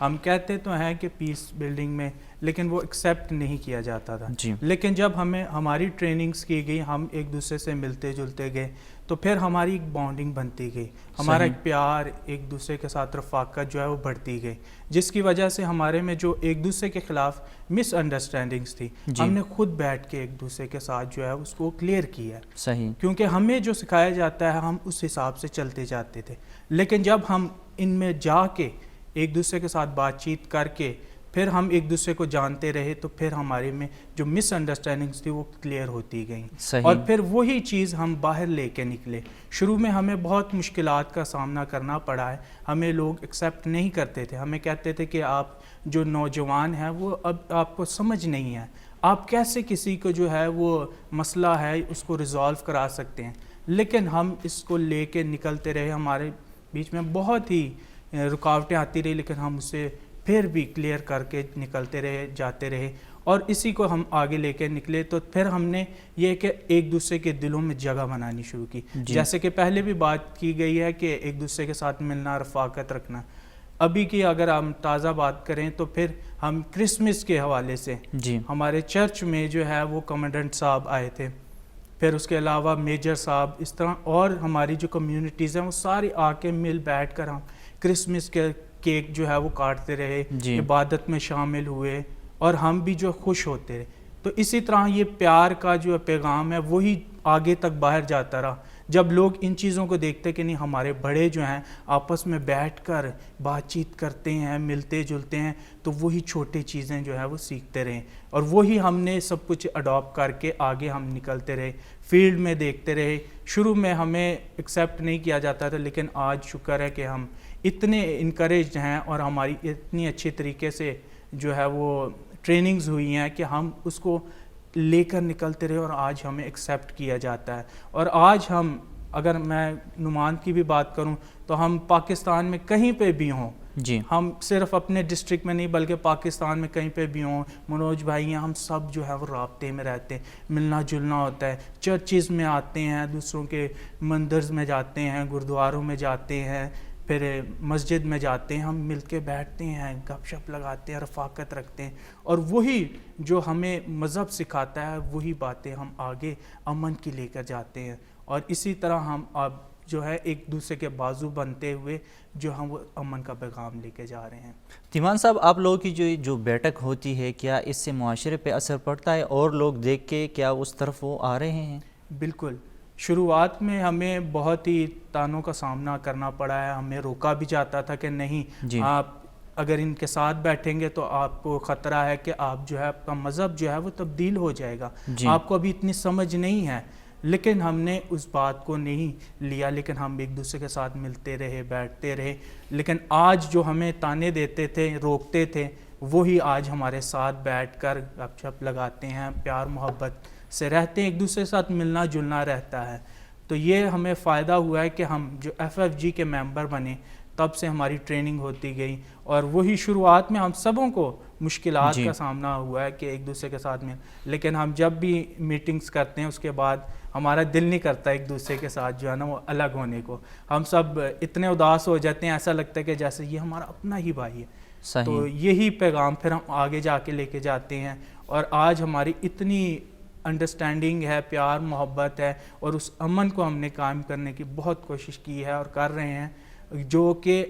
ہم کہتے تو ہیں کہ پیس بلڈنگ میں، لیکن وہ ایکسیپٹ نہیں کیا جاتا تھا. جی. لیکن جب ہماری ٹریننگز کی گئی، ہم ایک دوسرے سے ملتے جلتے گئے، تو پھر ہماری ایک بانڈنگ بنتی گئی، ہمارا ایک پیار، ایک دوسرے کے ساتھ رفاقت جو ہے وہ بڑھتی گئی، جس کی وجہ سے ہمارے میں جو ایک دوسرے کے خلاف مس انڈرسٹینڈنگس تھی، ہم نے خود بیٹھ کے ایک دوسرے کے ساتھ جو ہے اس کو کلیئر کیا ہے. صحیح. کیونکہ ہمیں جو سکھایا جاتا ہے ہم اس حساب سے چلتے جاتے تھے. لیکن جب ہم ان میں جا کے ایک دوسرے کے ساتھ بات چیت کر کے پھر ہم ایک دوسرے کو جانتے رہے، تو پھر ہمارے میں جو مس انڈرسٹینڈنگس تھی وہ کلیئر ہوتی گئیں. اور پھر وہی چیز ہم باہر لے کے نکلے. شروع میں ہمیں بہت مشکلات کا سامنا کرنا پڑا ہے، ہمیں لوگ ایکسیپٹ نہیں کرتے تھے، ہمیں کہتے تھے کہ آپ جو نوجوان ہیں وہ اب آپ کو سمجھ نہیں ہے، آپ کیسے کسی کو جو ہے وہ مسئلہ ہے اس کو ریزالو کرا سکتے ہیں. لیکن ہم اس کو لے کے نکلتے رہے، ہمارے بیچ میں بہت ہی رکاوٹیں آتی رہی، لیکن ہم اسے پھر بھی کلیئر کر کے نکلتے رہے، جاتے رہے، اور اسی کو ہم آگے لے کے نکلے. تو پھر ہم نے یہ کہ ایک دوسرے کے دلوں میں جگہ بنانی شروع کی. جیسے کہ پہلے بھی بات کی گئی ہے کہ ایک دوسرے کے ساتھ ملنا، رفاقت رکھنا. ابھی کی اگر ہم تازہ بات کریں تو پھر ہم کرسمس کے حوالے سے ہمارے چرچ میں جو ہے وہ کمانڈنٹ صاحب آئے تھے، پھر اس کے علاوہ میجر صاحب، اس طرح اور ہماری جو کمیونٹیز ہیں وہ ساری آ کے مل بیٹھ کر ہم کرسمس کے کیک جو ہے وہ کاٹتے رہے، عبادت میں شامل ہوئے، اور ہم بھی جو خوش ہوتے رہے. تو اسی طرح یہ پیار کا جو پیغام ہے وہی آگے تک باہر جاتا رہا. جب لوگ ان چیزوں کو دیکھتے کہ نہیں ہمارے بڑے جو ہیں آپس میں بیٹھ کر بات چیت کرتے ہیں، ملتے جلتے ہیں، تو وہی چھوٹی چیزیں جو ہے وہ سیکھتے رہے، اور وہی ہم نے سب کچھ اڈاپٹ کر کے آگے ہم نکلتے رہے، فیلڈ میں دیکھتے رہے. شروع میں ہمیں ایکسیپٹ نہیں کیا جاتا تھا، لیکن آج شکر ہے کہ ہم اتنے انکریجڈ ہیں اور ہماری اتنی اچھی طریقے سے جو ہے وہ ٹریننگز ہوئی ہیں کہ ہم اس کو لے کر نکلتے رہے، اور آج ہمیں ایکسیپٹ کیا جاتا ہے. اور آج ہم، اگر میں نعمان کی بھی بات کروں تو ہم پاکستان میں کہیں پہ بھی ہوں، ہم صرف اپنے ڈسٹرکٹ میں نہیں بلکہ پاکستان میں کہیں پہ بھی ہوں، منوج بھائی ہیں، ہم سب جو ہے وہ رابطے میں رہتے ہیں، ملنا جلنا ہوتا ہے، چرچز میں آتے ہیں، دوسروں کے مندرز میں جاتے ہیں، گردواروں میں جاتے ہیں، پھر مسجد میں جاتے ہیں، ہم مل کے بیٹھتے ہیں، گپ شپ لگاتے ہیں، رفاقت رکھتے ہیں. اور وہی جو ہمیں مذہب سکھاتا ہے وہی باتیں ہم آگے امن کی لے کر جاتے ہیں. اور اسی طرح ہم اب جو ہے ایک دوسرے کے بازو بنتے ہوئے جو ہم وہ امن کا پیغام لے کے جا رہے ہیں. تیمان صاحب، آپ لوگوں کی جو بیٹھک ہوتی ہے، کیا اس سے معاشرے پہ اثر پڑتا ہے اور لوگ دیکھ کے کیا اس طرف وہ آ رہے ہیں؟ بالکل. شروعات میں ہمیں بہت ہی تانوں کا سامنا کرنا پڑا ہے، ہمیں روکا بھی جاتا تھا کہ نہیں، آپ اگر ان کے ساتھ بیٹھیں گے تو آپ کو خطرہ ہے کہ آپ جو ہے آپ کا مذہب جو ہے وہ تبدیل ہو جائے گا، آپ کو ابھی اتنی سمجھ نہیں ہے. لیکن ہم نے اس بات کو نہیں لیا، لیکن ہم ایک دوسرے کے ساتھ ملتے رہے، بیٹھتے رہے. لیکن آج جو ہمیں تانے دیتے تھے، روکتے تھے، وہی آج ہمارے ساتھ بیٹھ کر گپ شپ لگاتے ہیں، پیار محبت سے رہتے ہیں، ایک دوسرے کے ساتھ ملنا جلنا رہتا ہے. تو یہ ہمیں فائدہ ہوا ہے کہ ہم جو FFG کے ممبر بنے تب سے ہماری ٹریننگ ہوتی گئی، اور وہی شروعات میں ہم سبوں کو مشکلات کا سامنا ہوا ہے کہ ایک دوسرے کے ساتھ لیکن ہم جب بھی میٹنگز کرتے ہیں اس کے بعد ہمارا دل نہیں کرتا ایک دوسرے کے ساتھ جو ہے نا وہ الگ ہونے کو. ہم سب اتنے اداس ہو جاتے ہیں، ایسا لگتا ہے کہ جیسے یہ ہمارا اپنا ہی بھائی ہے. تو یہی پیغام پھر ہم آگے جا کے لے کے جاتے ہیں، اور آج ہماری اتنی انڈرسٹینڈنگ ہے، پیار محبت ہے، اور اس امن کو ہم نے قائم کرنے کی بہت کوشش کی ہے اور کر رہے ہیں، جو کہ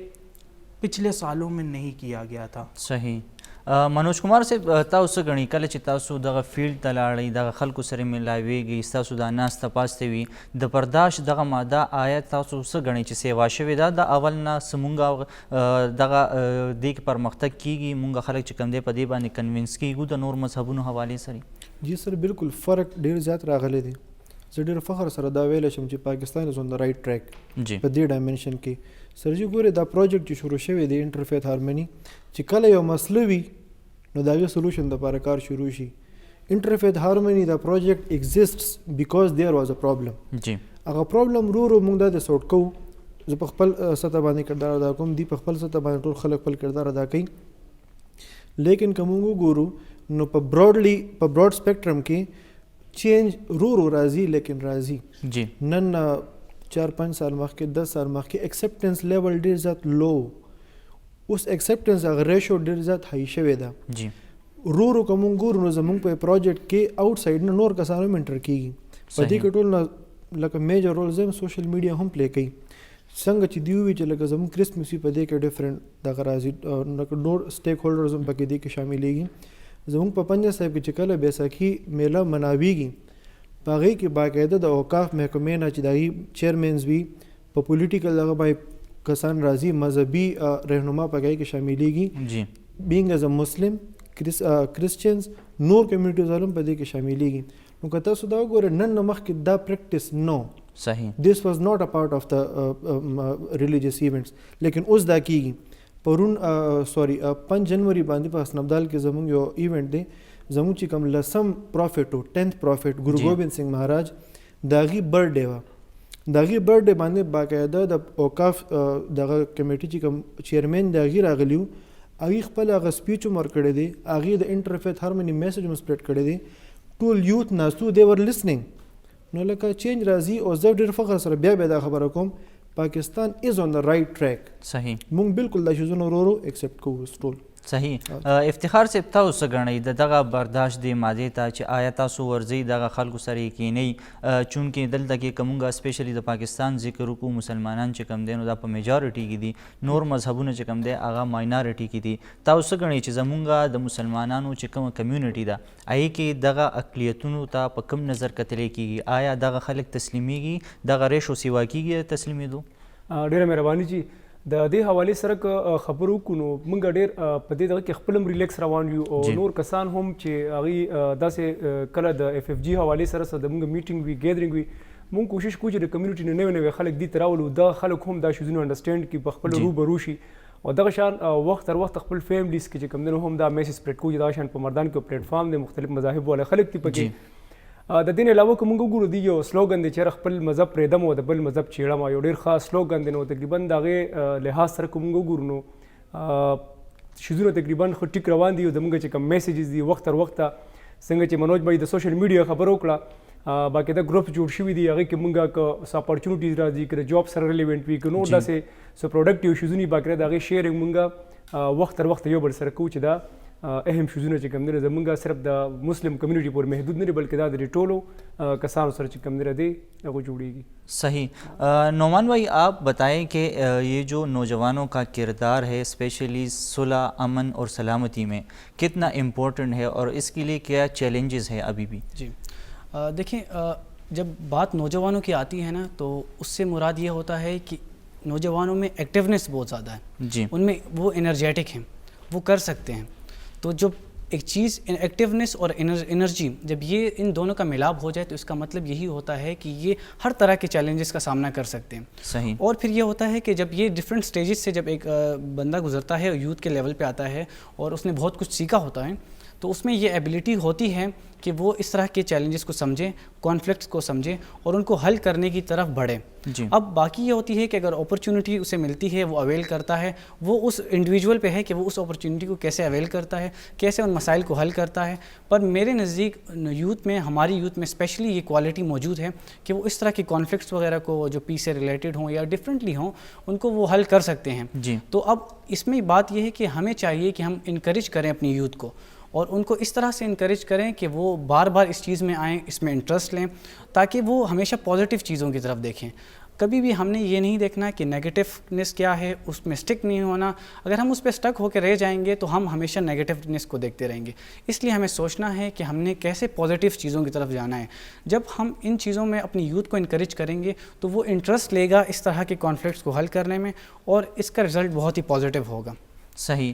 پچھلے سالوں میں نہیں کیا گیا تھا. صحیح. منوج کمار صاحب، تاسو غني کله چې تاسو دغه فیلډ ته لاړئ، دغه خلکو سره ملاویږئ، تاسو دا ناسته پاسته وي، د برداشت دغه ماده آیا تاسو څه غنئ چې سیوا شوې ده د اول نه څه دغه دې کې پرمختګ کیږي، مونږ خلک چې کوم دی په دې باندې کنوینس کیږو د نور مذهبونو حوالې سره؟ جی سر، بالکل فرق ډیر زیات راغلی دی. زه ډېر فخر سره دا ویلی شم چې پاکستان از آن د رایټ ټریک په دې ډایمنشن کې. سر جي ګورې دا پروجیکټ چې شروع شوی دی انټرفیت هارمني، چې کله یو مسله وي نو د هغې سلوشن دپاره کار شروع شي. انټرفیت هارمني دا پروجیکټ ایگزسټس بیکاز دیر واز ا پرابلم. هغه پرابلم ورو ورو موږ دا د سورټ کوو. زه په خپل سطح باندې کردار ادا کوم، دی په خپل سطح باندې ټول خلک خپل کردار ادا کوي. لیکن که موږ وګورو نو په براډ سپیکټرم کې چینج رو راځي، لیکن راځي. نن 4-5 سال مخکې 10 سال مخکې ایکسپټنس لیول ډېر زیات لو، اوس اکسپټنس هغه ریشو ډېر زیات های شوی ده. جی رو رو که مونږ ګورو نو زمونږ په پروجیکټ کې آوټ سایډ نه نور کسان هم انټر کېږي. په دې کې ټول نه لکه میجر رول زم سوشل میډیا هم پلی کوي. څنګه چې دی وی چې لکه زمونږ کرسمس په دې کې ډیفرنٹ دغه راځي لکه نور سټیک هولډرز هم پکې دې کې شاملېږي. زمونږ په پنجه صاحب کې چې کله بیساکي میله مناویږي په هغې کې باقاعده د اوقاف محکمې نه چې د هغې چیرمینز وي په پولیټیکل دغه باندې کسان راځي مذهبي رهنما په هغې کې شاملېږي. جی بینګ ایز ا مسلم کرسچنز نور کمیونټیز هم په دې کې شاملېږي. نو که تاسو دا وګورئ نن نه مخکې دا پریکټس نو صحیح دس واز ناٹ ا پارٹ اف د ریلیجیس ایونټس لیکن اوس دا کیږي. پرون 5 جنوري باندې په حسن ابدال کې زموږ یو ایونټ دی زموږ چې کوم لسم پروفیټ او 10th پروفیټ ګورو ګوبند سنگھ مہاراج داغي برډ ډے و. داغي برډ ډے باندې باقاعده د اوقاف دغه کمیټي چې کوم چیرمن داغي راغلیو هغه خپل هغه سپیچ مر کړی دی هغه د انټرفیت هارمونی میسج هم سپریډ کړی دی. ټول یوث ناسو دی ور لیسنینګ. نو لکه چینج راځي او زه ډېر فخر سره بیا دا خبره کوم پاکستان از آن د رائټ ټریک. صحیح مونږ بالکل دا شیزونه ورو ایکسپټ کوو ټول. صحیح. افتخار صاحب تاسو څه ګڼئ د دغه برداشت دې مادې ته چې آیا تاسو ورځئ دغه خلکو سره یې کینئ چونکې دلته کې که مونږ اسپیشلی د پاکستان ذکر وکړو مسلمانان چې کوم دی نو دا په میجارټي کې دي نور مذهبونه چې کوم دی هغه ماینارټي کې دي. تاسو څه ګڼئ چې زمونږ د مسلمانانو چې کومه کمیونټي ده هغې کې دغه اقلیتونو ته په کوم نظر کتلی کېږي؟ آیا دغه خلک تسلیمیږي دغه ریشو سیوا کېږي تسلیمېدو؟ ډېره مهرباني جی د دې حوالې سره که خبرو وکړو نو موږ ډېر په دې دغه کې خپل هم ریلیکس روان یو او نور کسان هم چې هغوی داسې کله د اف اف جي حوالې سره د موږ میټینګ وي ګیدرینګ وي موږ کوشش کوو چې د کمیونټي نه نوې نوې خلک دې ته راولو دا خلک هم دا شیزونه انډرسټینډ کړي په خپل روبرو شي او دغه شان وخت تر وخت خپل فیملیز کې چې کوم دی نو هم دا میسج سپریډ کوو چې دغه شان په مردان کې پلیټ فارم دی مختلف مذاهب والا خلک دي پکې. د دې نه علاوه که موږ وګورو دی یو سلوګن دی چې خپل مذهب پرېږدم او د بل مذهب چیړم یو ډېر خاص سلوګن دی نو تقریبا د هغې لحاظ سره که موږ وګورو نو شیزونه تقریبا ښه ټیک روان دي او زموږ چې کوم میسیجز دي وخت تر وخته څنګه چې منوج بھائی د سوشل میډیا خبره وکړه باقاعده ګروپ جوړ شوي دي هغې کې موږ که څه اپارچونیټیز راځي که د جاب سره ریلیونټ وي که نور داسې څه پروډکټیو شیزونه باقاعده د هغې شیرینګ موږ وخت تر وخته یو بل سره کوو چې دا اهم شیزونه چې کوم دی زموږ صرف د مسلم کمیونټي پورې محدود نه دي بلکې دا د ټولو کسانو سره چې کوم دی هغه جوړیږي. صحیح. نعمان بھائی آپ بتائیں کہ یہ جو نوجوانوں کا کردار ہے اسپیشلی صلح امن اور سلامتی میں کتنا امپورٹنٹ ہے اور اس کے لیے کیا چیلنجز ہے ابھی بھی؟ جی دیکھیں جب بات نوجوانوں کی آتی ہے نا تو اس سے مراد یہ ہوتا ہے کہ نوجوانوں میں ایکٹیونیس بہت زیادہ ہے. جی ان میں وہ انرجیٹک ہیں وہ کر سکتے ہیں. تو جب ایک چیز ایکٹیونیس اور انرجی جب یہ ان دونوں کا ملاپ ہو جائے تو اس کا مطلب یہی ہوتا ہے کہ یہ ہر طرح کے چیلنجز کا سامنا کر سکتے ہیں. صحیح. اور پھر یہ ہوتا ہے کہ جب یہ ڈفرینٹ سٹیجز سے جب ایک بندہ گزرتا ہے یوتھ کے لیول پہ آتا ہے اور اس نے بہت کچھ سیکھا ہوتا ہے تو اس میں یہ ایبلٹی ہوتی ہے کہ وہ اس طرح کے چیلنجز کو سمجھیں کانفلکٹس کو سمجھیں اور ان کو حل کرنے کی طرف بڑھیں. جی. اب باقی یہ ہوتی ہے کہ اگر اپرچونٹی اسے ملتی ہے وہ اویل کرتا ہے وہ اس انڈیویجول پہ ہے کہ وہ اس اپرچونٹی کو کیسے اویل کرتا ہے کیسے ان مسائل کو حل کرتا ہے. پر میرے نزدیک یوتھ میں ہماری یوتھ میں اسپیشلی یہ کوالٹی موجود ہے کہ وہ اس طرح کی کانفلکٹس وغیرہ کو جو پیس سے ریلیٹڈ ہوں یا ڈفرینٹلی ہوں ان کو وہ حل کر سکتے ہیں. جی. تو اب اس میں بات یہ ہے کہ ہمیں چاہیے کہ ہم انکریج کریں اپنی یوتھ کو اور ان کو اس طرح سے انکریج کریں کہ وہ بار بار اس چیز میں آئیں اس میں انٹرسٹ لیں تاکہ وہ ہمیشہ پازیٹیو چیزوں کی طرف دیکھیں. کبھی بھی ہم نے یہ نہیں دیکھنا کہ نیگیٹیونیس کیا ہے اس میں سٹک نہیں ہونا. اگر ہم اس پہ سٹک ہو کے رہ جائیں گے تو ہم ہمیشہ نیگیٹیونیس کو دیکھتے رہیں گے. اس لیے ہمیں سوچنا ہے کہ ہم نے کیسے پازیٹیو چیزوں کی طرف جانا ہے. جب ہم ان چیزوں میں اپنی یوتھ کو انکریج کریں گے تو وہ انٹرسٹ لے گا اس طرح کے کانفلکٹس کو حل کرنے میں اور اس کا رزلٹ بہت ہی پازیٹیو ہوگا. صحیح.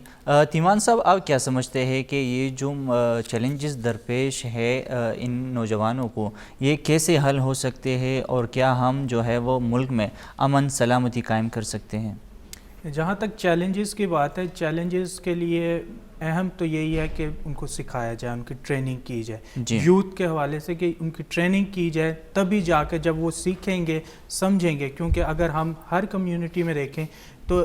تیمان صاحب آپ کیا سمجھتے ہیں کہ یہ جو چیلنجز درپیش ہے ان نوجوانوں کو یہ کیسے حل ہو سکتے ہیں اور کیا ہم جو ہے وہ ملک میں امن سلامتی قائم کر سکتے ہیں؟ جہاں تک چیلنجز کی بات ہے چیلنجز کے لیے اہم تو یہی ہے کہ ان کو سکھایا جائے ان کی ٹریننگ کی جائے. جی. یوتھ کے حوالے سے کہ ان کی ٹریننگ کی جائے تبھی جا کے جب وہ سیکھیں گے سمجھیں گے. کیونکہ اگر ہم ہر کمیونٹی میں دیکھیں تو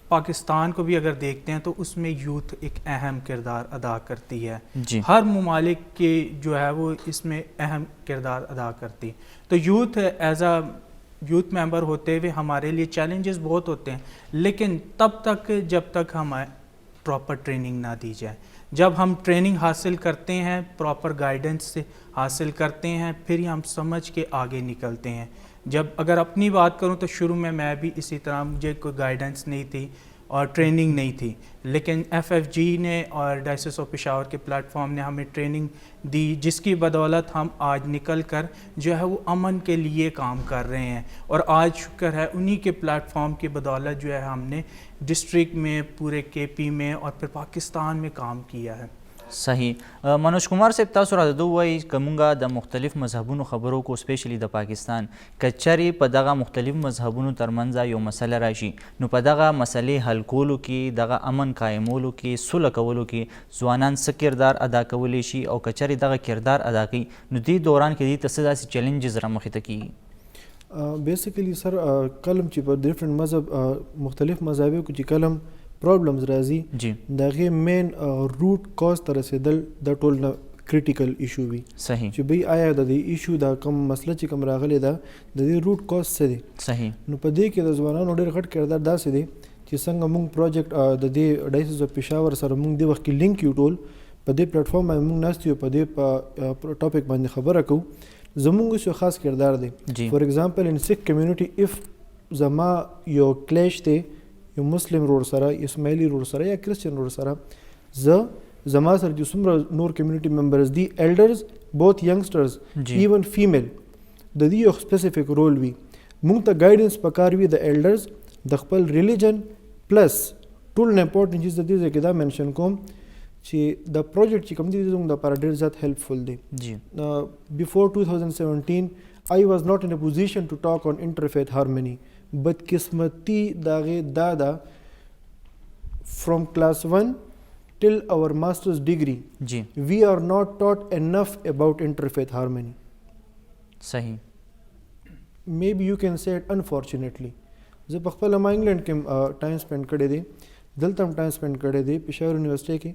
پاکستان کو بھی اگر دیکھتے ہیں تو اس میں یوتھ ایک اہم کردار ادا کرتی ہے. جی. ہر ممالک کی جو ہے وہ اس میں اہم کردار ادا کرتی. تو یوتھ ایز اے youth member होते हुए हमारे लिए चैलेंजेस बहुत होते हैं, लेकिन तब तक जब तक हमें प्रॉपर ट्रेनिंग ना दी जाए। जब हम ट्रेनिंग हासिल करते हैं, प्रॉपर गाइडेंस से हासिल करते हैं, फिर ही हम समझ के आगे निकलते हैं। जब अगर अपनी बात करूं तो शुरू में मैं भी इसी तरह, मुझे कोई गाइडेंस नहीं थी और ट्रेनिंग नहीं थी, लेकिन FFG ने और डायसिस ऑफ पेशावर के प्लेटफॉर्म ने हमें ट्रेनिंग दी, जिसकी बदौलत हम आज निकल कर जो है वो अमन के लिए काम कर रहे हैं। और आज शुक्र है उन्हीं के प्लेटफॉर्म की बदौलत जो है हमने डिस्ट्रिक्ट में, पूरे KP में और फिर पाकिस्तान में काम किया है। صحیح. منوج کمار صاحب تاسو راته دا ووایئ که مونږ د مختلف مذهبونو خبرو کو سپیشلی د پاکستان که چرې په دغه مختلف مذهبونو ترمنځ یو مسله راشي نو په دغه مسلې حل کولو کې، دغه امن قایمولو کې، صلح کولو کې ځوانان څه کردار ادا کولی شي او که چرې دغه کردار ادا کوي نو دې دوران کې دوی ته څه داسې چیلنجز رامخې ته کیږي؟ بیسیکلی سر کلم چې په ډیفرنٹ مذهب مختلف مذهبو کې چې کلم پرابلمز راځي جی د هغې مین روټ کاز ته رسېدل د ټول نه کریټیکل ایشو وي. صحیح. چې بی آیا د دې ایشو دا کوم مسله چې کوم راغلی ده د دې روټ کاز څه دی. صحیح. نو په دې کې د ځوانانو ډېر غټ کردار داسې دی چې څنګه موږ پروجیکټ د دې ډایسس اف پېښور سره موږ دې وخت کې لینک یو ټول په دې پلیټفارم باندې موږ ناست یو، په دې په ټاپک باندې خبره کوو. زموږ اوس یو خاص کردار دی. فار ایگزامپل ان سکھ کمیونټي اف زما یو کلیش دی یو مسلم رور سره، اسماعیلی رور سره یا کرسچن رور سره، زما سره چې څومره نور کمیونټي ممبرز دي، ایلډرز بوت ینګسټرز ایون فیمیل، د دې یو سپیسیفک رول وي. موږ ته ګایډنس پکار وي د ایلډرز د خپل ریلیجن پلس ټول نه امپورټنټ چیز د دې ځای کې دا منشن کوم چې د پروجیکټ چې کوم دی زموږ دپاره ډېر زیات هیلپفل دی. جی. بفور 2017 I was not in a position to talk on interfaith harmony. بدقسمتی داغه دادا from class 1 till our master's degree جی we are not taught enough about interfaith harmony. صحیح. maybe you can say it unfortunately. زه په خپل ما انګلند کې ټایم سپینډ کړی دی، دلته هم ټایم سپینډ کړی دی پېښور یونیورسټۍ کې،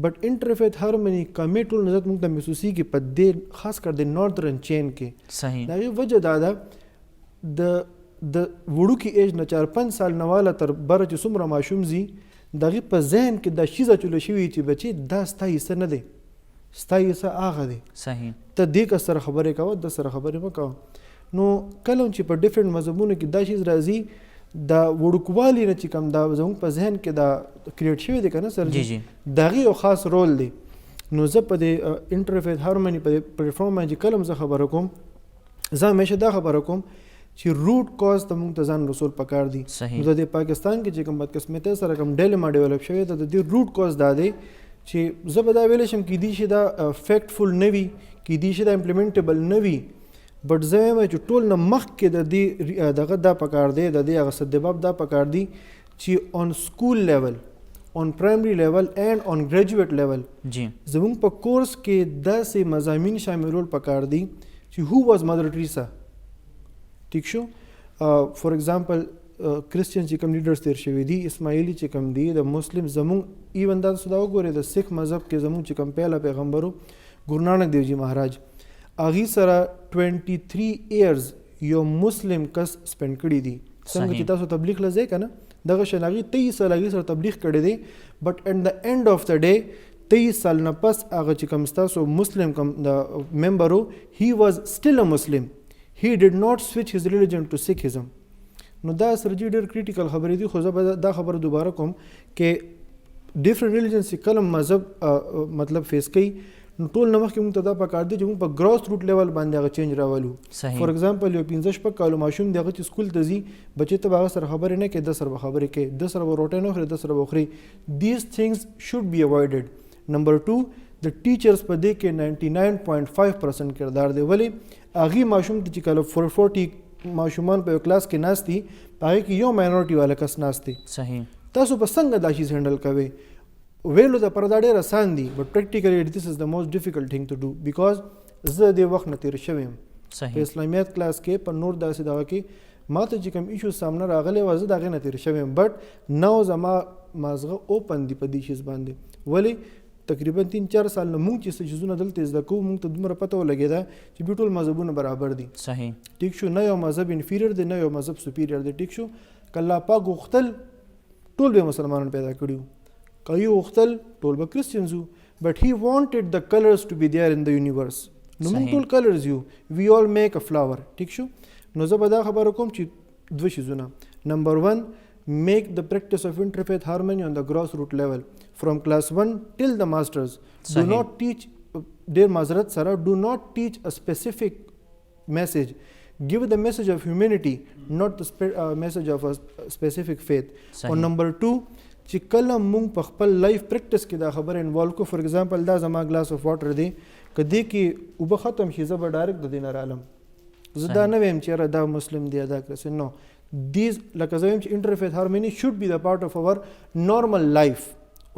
بټ انټرفیث هارمني کمې ټول نظر موږ ته محسوسېږي په دې خاص کر د ناردرن چین کې. صحیح. د هغې وجه دا ده د وړوکي ایج نه 4-5 سال نه واله تر بره چې څومره ماشوم ځي د هغې په ذهن کې دا شیز اچولی شوي چې بچې دا ستا حصه نه دی، ستا حصه هغه دی. صحیح. ته دې کس سره خبرې کوه، د سره خبرې مه کوه. نو کله چې په ډفرنټ مذهبونو کې دا شیز راځي د وړوکوالي نه چې کوم دا زموږ په ذهن کې دا کریټ شوی دی که نه سر، جی جی، د هغې یو خاص رول دی. نو زه په دې انټرفیث هارمني په دې پلیټفارم باندې چې کله هم زه خبره کوم، زه همیشه دا خبره کوم چې روټ کاز ته موږ ته ځان رسول پکار دي. صحیح. نو د پاکستان کې چې کوم بدقسمتۍ سره کوم ډیلما ډیولپ شوی ده، د دې روټ کاز دا دی چې زه به دا ویلی شم کیدای شي دا فیکټفل نه وي، کیدای شي دا امپلیمنټیبل نه وي، بټ زه وایم چې ټول نه مخکې د دې دغه دا پکار دی، د دې هغه سدباب دا پکار دی چې آن سکول لیول، آن پرایمري لیول اینڈ آن ګریجویټ لیول جی زموږ په کورس کې داسې مضامین شاملول پکار دي چې هو واز مدر ټریسا. ٹھیک شو. فار ایگزامپل کرسچن چې کوم لیډرز تیر شوي دي، اسماعیلی چې کوم دي، د مسلم زموږ ایون دا تاسو دا وګورئ د سکھ مذهب کې زموږ چې کوم پیله پیغمبرو ګورو نانک دیو جی مهاراج، هغې سره 23 ایئرز یو مسلم کس سپینډ کړي دي. څنګه چې تاسو تبلیغ له ځای که نه دغه شان هغې 23 سال هغې سره تبلیغ کړی دی، بټ ایٹ د اینډ آف د ډے 23 سال نه پس هغه چې کوم ستاسو مسلم کوم د ممبر و، هی واز سټل ا مسلم، he did not switch his religion to Sikhism. نو دا سره جی ډېر کریټیکل خبرې دي، خو زه به دا خبره دوباره کوم کې ډفرنٹ ریلیجنس چې کله مذهب مطلب فیس کوي نو ټول نه مخکې موږ ته دا پکار دی چې موږ په ګراس روټ لیول باندې هغه چینج راولو. فار ایگزامپل یو 15 کالو ماشوم دی هغه چې سکول ته ځي، بچې ته به هغه سره خبرې نه کوي، د سره به خبرې کوي، د سره به روټۍ نه خوري، د سره به وخوري. دیز تھنگز شوډ بی اوایډډ. نمبر 2 د ټیچرز په دې کې 99.5% کردار دی. ولې هغې ماشوم ته چې کله 40 ماشومان په یو کلاس کې ناست دي، په هغې کې یو ماینورټي والا کس ناست دی. صحیح. تاسو به څنګه دا شیز هینډل کوئ؟ ویلو دپاره دا ډېر اسان دي، بټ پریکټیکلی دس از د موسٹ ډیفیکلټ تھنګ ټو ډو، بیکاز زه دې وخت نه تیر شوی یم. په اسلامیات کلاس کې په نور داسې دغه کې ما ته چې کوم ایشو سامنے راغلی وه، زه د هغې نه تیر شوی یم، بټ نو زما مازغه اوپن دي په دې شیز باندې. ولې تقریبا 3-4 سال نه مونږ چې څه چیزونه دلته زده کوو مونږ ته دومره پته ولګېده چې بیا ټول مذهبونه برابر دي. صحیح. ټیک شو، نه یو مذهب انفیریئر دی نه یو مذهب سپیریئر دی. ټیک شو، که الله پاک غوښتل ټول به مسلمانان پیدا کړي، که یې غوښتل ټول به کرسچنز وو، بٹ هی وانټډ د کلرز ټو بی دیئر ان د یونیورس. نو مونږ ټول کلرز یو، وی آل میک ا فلاور. ټیک شو، نو زه به دا خبره کوم چې دوه شیزونه. نمبر 1، make the practice of interfaith harmony on the grassroots level from class 1 till the masters. Do not teach their mazrat sara, do not teach a specific message. Give the message of humanity, not the message of a specific faith. On number 2، چې کله مونږ په خپل لایف پریکټس کې دا خبره انوالو کو، فار ایگزامپل دا زما ګلاس اف واټر دی، که دې کې اوبه ختم شي زه به ډایرکټ د دې نه رالم، زه دا نه ویم چې یاره دا مسلم دی دا کرسچن. نو these like as I am interfaith harmony should be the part of our normal life.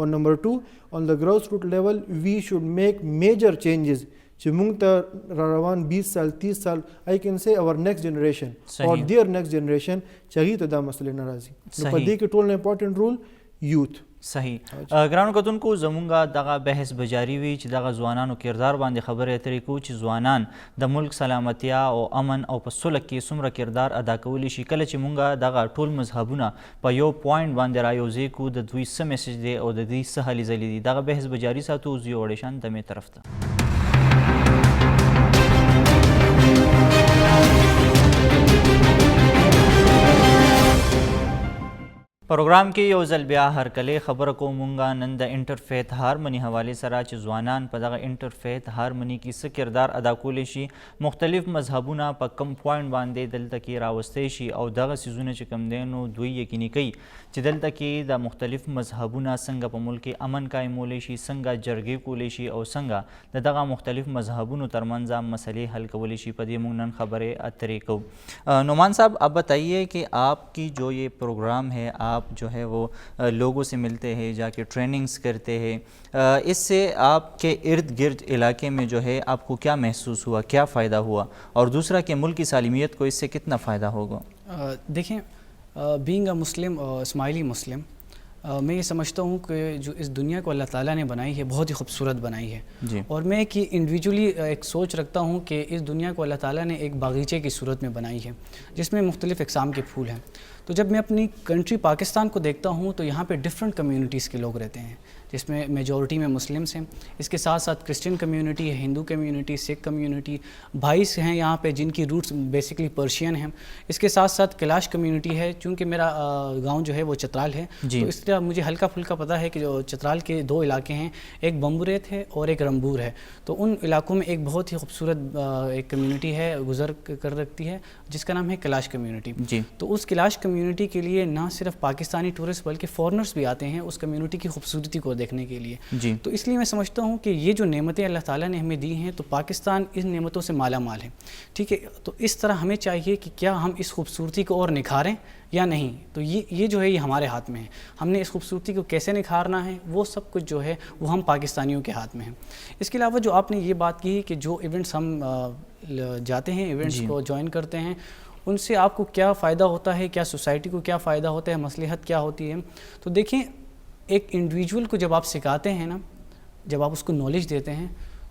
On number 2، on the grassroots level we should make major changes چې مونږ ته را روان 20 سال 30 سال I can say our next generation or their next generation چې هغې ته دا مسلې نه راځي. نو په دې کې ټول نه امپورټنټ رول یوث. صحیح. ګرانو کتونکو زمونږ دغه بحث به جاري وي چې دغه ځوانانو کردار باندې خبرې اترې کوو چې ځوانان د ملک سلامتیا او امن او په صلح کې څومره کردار ادا کولی شي. کله چې مونږ دغه ټول مذهبونه په یو پوینټ باندې رایوځای کړو د دوی څه میسج دی او د دوی څه هلې ځلې دي، دغه بحث به جاري ساتو. زه یو اډیشن دمې طرف ته. پروګرام کې یو ځل بیا هرکلې خبره کوو مونږ نن د انټرفیث هارمني حوالې سره چې ځوانان په دغه انټرفیث هارمني کې څه کردار ادا کولی شي، مختلف مذهبونه په کم پوینټ باندې دلته کې راوستی شي او دغه څیزونه چې کوم دی نو دوی یقیني کوي چې دلته کې د مختلف مذهبونه څنګه په ملک کې امن قایمولی شي، څنګه جرګې کولی شي او څنګه د دغه مختلف مذهبونو ترمنځ مسئلې حل کولی شي. په دې مونږ نن خبرې اترې کوو. نعمان صاحب اب بتائیے کہ آپ کی جو یہ پروگرام ہے آپ جو ہے وہ لوگوں سے ملتے ہیں، جا کے ٹریننگز کرتے ہیں، اس سے آپ کے ارد گرد علاقے میں جو ہے آپ کو کیا محسوس ہوا، کیا فائدہ ہوا، اور دوسرا کہ ملک کی سالمیت کو اس سے کتنا فائدہ ہوگا؟ دیکھیں، بینگ اے مسلم اسماعیلی مسلم، میں یہ سمجھتا ہوں کہ جو اس دنیا کو اللہ تعالیٰ نے بنائی ہے بہت ہی خوبصورت بنائی ہے جی. اور میں کہ انڈیویجولی ایک سوچ رکھتا ہوں کہ اس دنیا کو اللہ تعالیٰ نے ایک باغیچے کی صورت میں بنائی ہے جس میں مختلف اقسام کے پھول ہیں. تو جب میں اپنی کنٹری پاکستان کو دیکھتا ہوں تو یہاں پہ ڈفرینٹ کمیونٹیز کے لوگ رہتے ہیں، جس میں میجورٹی میں مسلمس ہیں، اس کے ساتھ ساتھ کرسچن کمیونٹی ہے، ہندو کمیونٹی، سکھ کمیونٹی، بھائیس ہیں یہاں پہ جن کی روٹس بیسکلی پرشین ہیں. اس کے ساتھ ساتھ کیلاش کمیونٹی ہے، چونکہ میرا گاؤں جو ہے وہ چترال ہے تو اس طرح مجھے ہلکا پھلکا پتہ ہے کہ جو چترال کے 2 علاقے ہیں، ایک بمبوریت ہے اور ایک رمبور ہے. تو ان علاقوں میں ایک بہت ہی خوبصورت ایک کمیونٹی ہے گزر کر رکھتی ہے جس کا نام ہے کیلاش کمیونٹی. تو اس کیلاش کمیونٹی کے لیے نہ صرف پاکستانی ٹورسٹ بلکہ فارنرز بھی آتے ہیں اس کمیونٹی کی خوبصورتی کو دیکھنے کے لیے. تو اس لیے میں سمجھتا ہوں کہ یہ جو نعمتیں اللہ تعالیٰ نے ہمیں دی ہیں تو پاکستان ان نعمتوں سے مالا مال ہے. ٹھیک ہے، تو اس طرح ہمیں چاہیے کہ کیا ہم اس خوبصورتی کو اور نکھاریں یا نہیں. تو یہ جو ہے یہ ہمارے ہاتھ میں ہے، ہم نے اس خوبصورتی کو کیسے نکھارنا ہے وہ سب کچھ جو ہے وہ ہم پاکستانیوں کے ہاتھ میں ہے. اس کے علاوہ جو آپ نے یہ بات کی کہ جو ایونٹس ہم جاتے ہیں، ایونٹس کو جوائن کرتے ہیں، ان سے آپ کو کیا فائدہ ہوتا ہے، کیا سوسائٹی کو کیا فائدہ ہوتا ہے، مصلحت کیا ہوتی ہے. تو دیکھیں، ایک انڈیویجول کو جب آپ سکھاتے ہیں نا، جب آپ اس کو نالج دیتے ہیں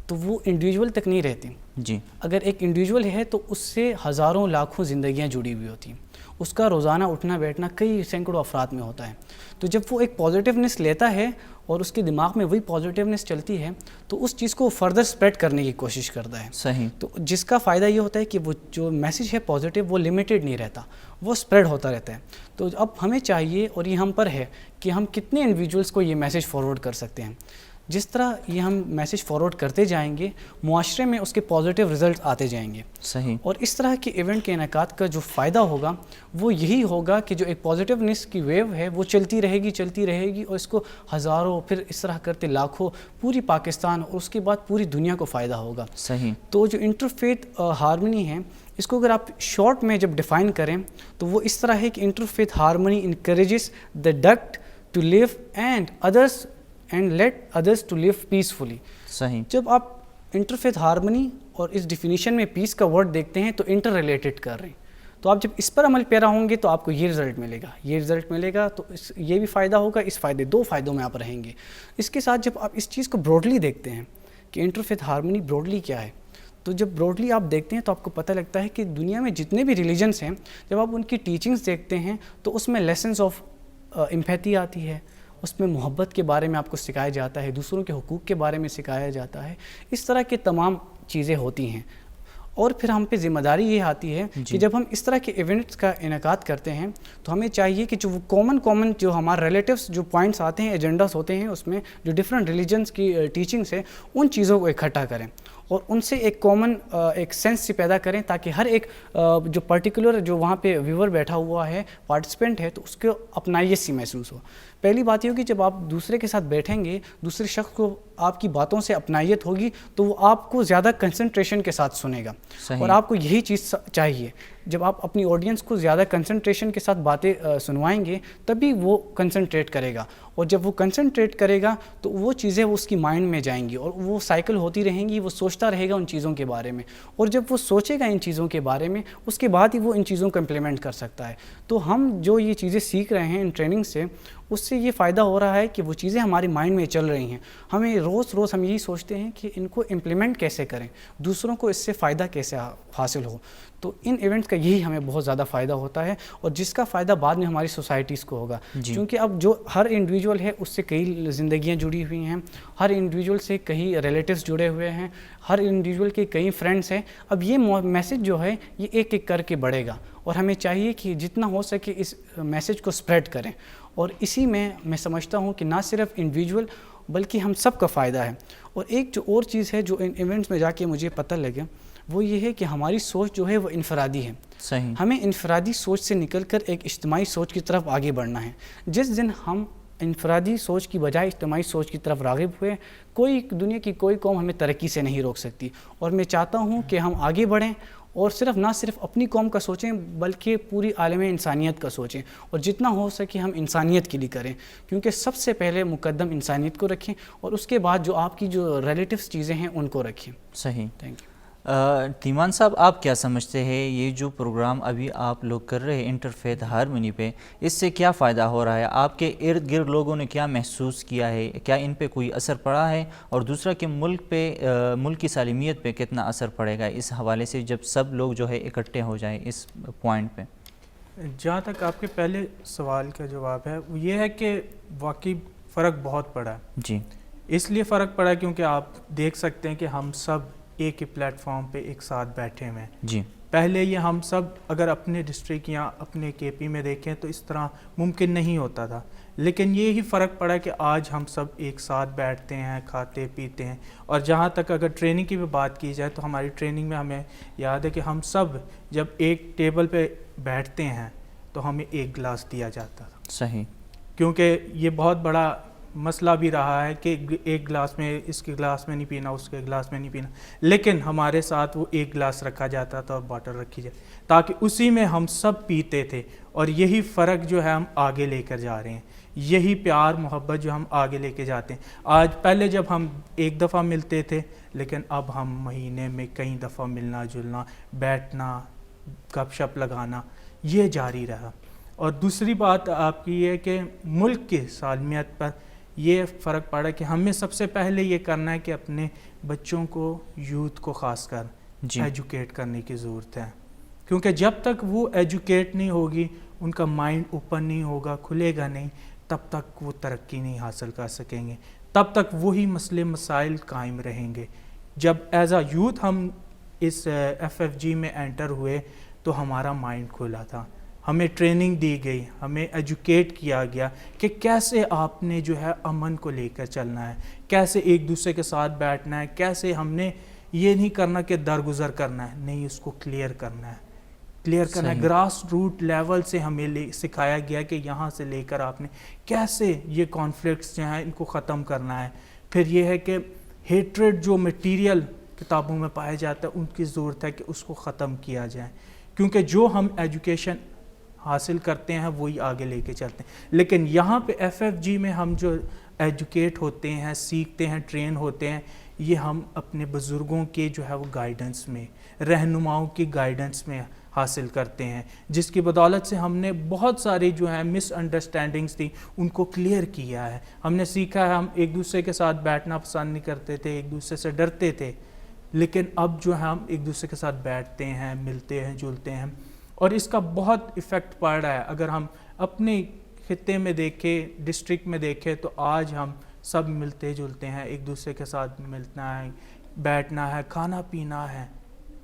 تو وہ انڈیویجول تک نہیں رہتی. اگر ایک انڈیویجول ہے تو اس سے ہزاروں لاکھوں زندگیاں جڑی ہوئی ہوتی ہیں، اس کا روزانہ اٹھنا بیٹھنا کئی سینکڑوں افراد میں ہوتا ہے. تو جب وہ ایک پازیٹیونیس لیتا ہے اور اس کے دماغ میں وہی پازیٹیونیس چلتی ہے تو اس چیز کو فردر اسپریڈ کرنے کی کوشش کرتا ہے. صحیح. تو جس کا فائدہ یہ ہوتا ہے کہ وہ جو میسیج ہے پازیٹیو وہ لمیٹڈ نہیں رہتا، وہ اسپریڈ ہوتا رہتا ہے. تو اب ہمیں چاہیے اور یہ ہم پر ہے کہ ہم کتنے انڈیویجولس کو یہ میسیج فارورڈ کر سکتے ہیں. جس طرح یہ ہم میسیج فارورڈ کرتے جائیں گے معاشرے میں اس کے پازیٹیو رزلٹ آتے جائیں گے. صحیح. اور اس طرح کے ایونٹ کے انعقاد کا جو فائدہ ہوگا وہ یہی ہوگا کہ جو ایک پازیٹیونیس کی ویو ہے وہ چلتی رہے گی اور اس کو ہزاروں پھر اس طرح کرتے لاکھوں پوری پاکستان اور اس کے بعد پوری دنیا کو فائدہ ہوگا. صحیح. تو جو انٹرفیتھ ہارمنی ہے اس کو اگر آپ شارٹ میں جب ڈیفائن کریں تو وہ اس طرح ہے کہ انٹرفیتھ ہارمنی انکریجز دا ڈکٹ ٹو لیو اینڈ لیٹ ادرس ٹو لیو پیسفلی. صحیح. جب آپ انٹرفیتھ ہارمنی اور اس ڈیفینیشن میں پیس کا ورڈ دیکھتے ہیں تو انٹر ریلیٹڈ کر رہے ہیں. तो आप जब इस पर अमल पेरा होंगे तो आपको ये रिज़ल्ट मिलेगा, तो ये भी फ़ायदा होगा, दो फ़ायदों में आप रहेंगे। इसके साथ जब आप इस चीज़ को ब्रॉडली देखते हैं कि इंटरफेथ हार्मनी ब्रॉडली क्या है, तो जब ब्रॉडली आप देखते हैं तो आपको पता लगता है कि दुनिया में जितने भी रिलीजन्स हैं, जब आप उनकी टीचिंग्स देखते हैं तो उसमें लेसन्स ऑफ एम्पैथी आती है, उसमें मोहब्बत के बारे में आपको सिखाया जाता है, दूसरों के हुकूक के बारे में सिखाया जाता है, इस तरह के तमाम चीज़ें होती हैं। और फिर हम पे ज़िम्मेदारी ये आती है कि जब हम इस तरह के इवेंट्स का इनेकाद करते हैं तो हमें चाहिए कि जो वो कॉमन जो हमारे रिलेटिव्स जो पॉइंट्स आते हैं, एजेंडास होते हैं, उसमें जो डिफरेंट रिलीजन्स की टीचिंग्स है, उन चीज़ों को इकट्ठा करें और उनसे एक कॉमन एक सेंस से पैदा करें, ताकि हर एक जो पर्टिकुलर जो वहाँ पे व्यूअर बैठा हुआ है, पार्टिसिपेंट है, तो उसको अपनाइयत सी महसूस हो। पहली बात ये होगी, जब आप दूसरे के साथ बैठेंगे, दूसरे शख्स को आपकी बातों से अपनाइयत होगी तो वो आपको ज़्यादा कंसंट्रेशन के साथ सुनेगा। और आपको यही चीज़ चाहिए, जब आप अपनी ऑडियंस को ज़्यादा कंसंट्रेशन के साथ बातें सुनवाएंगे तभी वो कंसंट्रेट करेगा, और जब वो कंसंट्रेट करेगा तो वो चीज़ें वो उसकी माइंड में जाएंगी और वो साइकिल होती रहेंगी, वो सोचता रहेगा उन चीज़ों के बारे में, और जब वो सोचेगा इन चीज़ों के बारे में, उसके बाद ही वो इन चीज़ों को इम्प्लीमेंट कर सकता है। तो हम जो ये चीज़ें सीख रहे हैं इन ट्रेनिंग से, उससे ये फ़ायदा हो रहा है कि वो चीज़ें हमारे माइंड में चल रही हैं। हमें रोज़ हम यही सोचते हैं कि इनको इम्प्लीमेंट कैसे करें, दूसरों को इससे फ़ायदा कैसे हासिल हो। तो इन इवेंट्स का यही हमें बहुत ज़्यादा फ़ायदा होता है, और जिसका फ़ायदा बाद में हमारी सोसाइटीज़ को होगा, क्योंकि अब जो हर इंडिविजुअल है उससे कई ज़िंदगियाँ जुड़ी हुई हैं, हर इंडिविजुअल से कई रिलेटिव्स जुड़े हुए हैं, हर इंडिविजुअल के कई फ्रेंड्स हैं। अब ये मैसेज जो है ये एक एक करके बढ़ेगा, और हमें चाहिए कि जितना हो सके इस मैसेज को स्प्रेड करें। और इसी में मैं समझता हूँ कि ना सिर्फ इंडिविजुअल बल्कि हम सब का फ़ायदा है। और एक जो और चीज़ है जो इन इवेंट्स में जाके मुझे पता लगे, वो ये है कि हमारी सोच जो है वो इनफरादी है। सही। हमें इनफरादी सोच से निकलकर एक इज्तिमाई सोच की तरफ आगे बढ़ना है। जिस दिन हम इनफरादी सोच की बजाय इज्तिमाई सोच की तरफ राग़िब हुए, कोई दुनिया की कोई कौम हमें तरक्की से नहीं रोक सकती। और मैं चाहता हूँ कि हम आगे बढ़ें और ना सिर्फ अपनी कौम का सोचें बल्कि पूरी आलम इंसानियत का सोचें, और जितना हो सके हम इंसानियत के लिए करें, क्योंकि सबसे पहले मुकद्दम इंसानियत को रखें और उसके बाद जो आपकी जो रिलेटिव्स चीज़ें हैं उनको रखें। सही। Thank you. तीमान साहब, आप क्या समझते हैं ये जो प्रोग्राम अभी आप लोग कर रहे हैं इंटरफेथ हार्मनी पे, इससे क्या फ़ायदा हो रहा है? आपके इर्द गिर्द लोगों ने क्या महसूस किया है? क्या इन पे कोई असर पड़ा है? और दूसरा कि मुल्क की सालिमियत पे कितना असर पड़ेगा इस हवाले से, जब सब लोग जो है इकट्ठे हो जाए इस पॉइंट पे? जहाँ तक आपके पहले सवाल का जवाब है वो ये है कि वाकई फ़र्क बहुत पड़ा है जी। इसलिए फ़र्क पड़ा क्योंकि आप देख सकते हैं कि हम सब एक ही प्लेटफॉर्म पे एक साथ बैठे हुए हैं जी। पहले ये हम सब अगर अपने डिस्ट्रिक्ट या अपने केपी में देखें तो इस तरह मुमकिन नहीं होता था, लेकिन ये ही फ़र्क पड़ा कि आज हम सब एक साथ बैठते हैं, खाते पीते हैं। और जहाँ तक अगर ट्रेनिंग की भी बात की जाए तो हमारी ट्रेनिंग में हमें याद है कि हम सब जब एक टेबल पे बैठते हैं तो हमें एक गिलास दिया जाता था। सही। क्योंकि ये बहुत बड़ा मसला भी रहा है कि एक गिलास में, इसके गिलास में नहीं पीना, उसके गिलास में नहीं पीना, लेकिन हमारे साथ वो एक गिलास रखा जाता था और बॉटल रखी जाए ताकि उसी में हम सब पीते थे। और यही फ़र्क जो है हम आगे लेकर जा रहे हैं, यही प्यार मोहब्बत जो हम आगे लेके जाते हैं। आज पहले जब हम एक दफ़ा मिलते थे, लेकिन अब हम महीने में कई दफ़ा मिलना जुलना, बैठना, गपशप लगाना, ये जारी रहा। और दूसरी बात आपकी ये कि मुल्क की सालमियत पर ये फ़र्क पड़ा कि हमें सबसे पहले ये करना है कि अपने बच्चों को, यूथ को ख़ासकर एजुकेट करने की ज़रूरत है, क्योंकि जब तक वो एजुकेट नहीं होगी, उनका माइंड ओपन नहीं होगा, खुलेगा नहीं, तब तक वो तरक्की नहीं हासिल कर सकेंगे, तब तक वही मसले मसाइल कायम रहेंगे। जब एज अ यूथ हम इस FFG में एंटर हुए तो हमारा माइंड खुला था, हमें ट्रेनिंग दी गई, हमें एजुकेट किया गया कि कैसे आपने जो है अमन को लेकर चलना है, कैसे एक दूसरे के साथ बैठना है, कैसे हमने ये नहीं करना कि दरगुजर करना है, नहीं, उसको क्लियर करना है, ग्रास रूट लेवल से हमें सिखाया गया कि यहाँ से लेकर आपने कैसे ये कॉन्फ्लिक्ट्स जो हैं इनको ख़त्म करना है। फिर ये है कि हेट्रेड जो मटीरियल किताबों में पाया जाता है उनकी ज़रूरत है कि उसको ख़त्म किया जाए, क्योंकि जो हम एजुकेशन हासिल करते हैं वही आगे लेके चलते हैं। लेकिन यहाँ पे FFG में हम जो एजुकेट होते हैं, सीखते हैं, ट्रेन होते हैं, ये हम अपने बुज़ुर्गों के जो है वो गाइडेंस में, रहनुमाओं की गाइडेंस में حاصل کرتے ہیں، جس کی بدولت سے ہم نے بہت ساری جو ہیں مس انڈرسٹینڈنگس تھیں ان کو کلیئر کیا ہے. ہم نے سیکھا ہے ہم ایک دوسرے کے ساتھ بیٹھنا پسند نہیں کرتے تھے، ایک دوسرے سے ڈرتے تھے، لیکن اب جو ہے ہم ایک دوسرے کے ساتھ بیٹھتے ہیں، ملتے ہیں، جلتے ہیں، اور اس کا بہت ایفیکٹ پڑ رہا ہے. اگر ہم اپنے خطے میں دیکھیں، ڈسٹرکٹ میں دیکھیں، تو آج ہم سب ملتے جلتے ہیں، ایک دوسرے کے ساتھ ملنا ہے، بیٹھنا ہے، کھانا پینا ہے،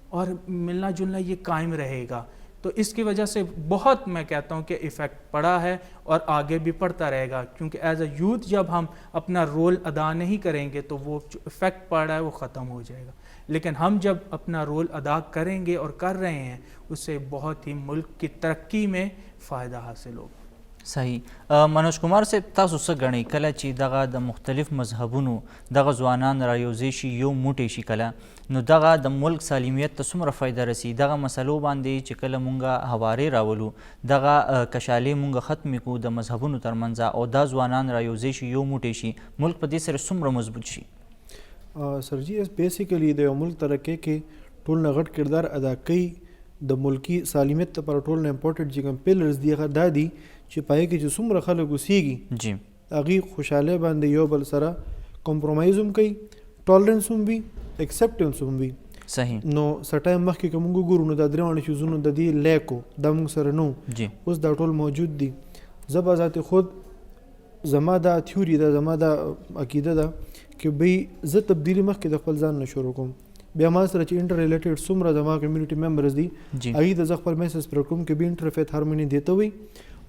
اور ملنا جلنا یہ قائم رہے گا. تو اس کی وجہ سے بہت میں کہتا ہوں کہ ایفیکٹ پڑا ہے اور آگے بھی پڑتا رہے گا، کیونکہ ایز اے یوتھ جب ہم اپنا رول ادا نہیں کریں گے تو وہ جو ایفیکٹ پڑ رہا ہے وہ ختم ہو جائے گا. لیکن ہم جب اپنا رول ادا کریں گے اور کر رہے ہیں، اس سے بہت ہی ملک کی ترقی میں فائدہ حاصل ہوگا. صحیح. منوج کمار صاحب، تاسو څه ګڼئ کله چې دغه د مختلف مذهبونو دغه ځوانان رایوځای شي، یو موټی شي کله، نو دغه د ملک سالمیت ته څومره فایده رسي؟ دغه مسلو باندې چې کله مونږ هوارې راولو، دغه کشالې مونږ ختمې کړو د مذهبونو ترمنځ، او دا ځوانان رایوځای شي، یو موټی شي، ملک په دې سره څومره مضبوط شي؟ سر جی بیسیکلی د یو ملک ترقی کې ټول نه غټ کردار ادا کوي د ملکی سالمیت لپاره. ټول نه امپورټنټ چې کوم پیلرز دي هغه دا دي چې پای کې چې څومره خلک اوسیږي جی هغې خوشحالۍ باندې یو بل سره کمپرومایز هم کوي، ټالرنس هم وي، ایکسپټنس هم وي. صحیح. نو څه ټایم مخکې که موږ وګورو نو دا درې واړه چیزونه د دې لیک و، دا موږ سره نه و، جی اوس دا ټول موجود دي. زه به ذات خود زما دا تھیوري ده، زما دا عقیده ده چې بی زه تبدیلي مخکې د خپل ځان نه شروع کوم. بیا ما سره چې انټر ریلیټډ څومره زما کمیونټي ممبرز دي جی هغې ته زه خپل میسج پر کوم چې بی انټر فیت هارموني دې ته وي.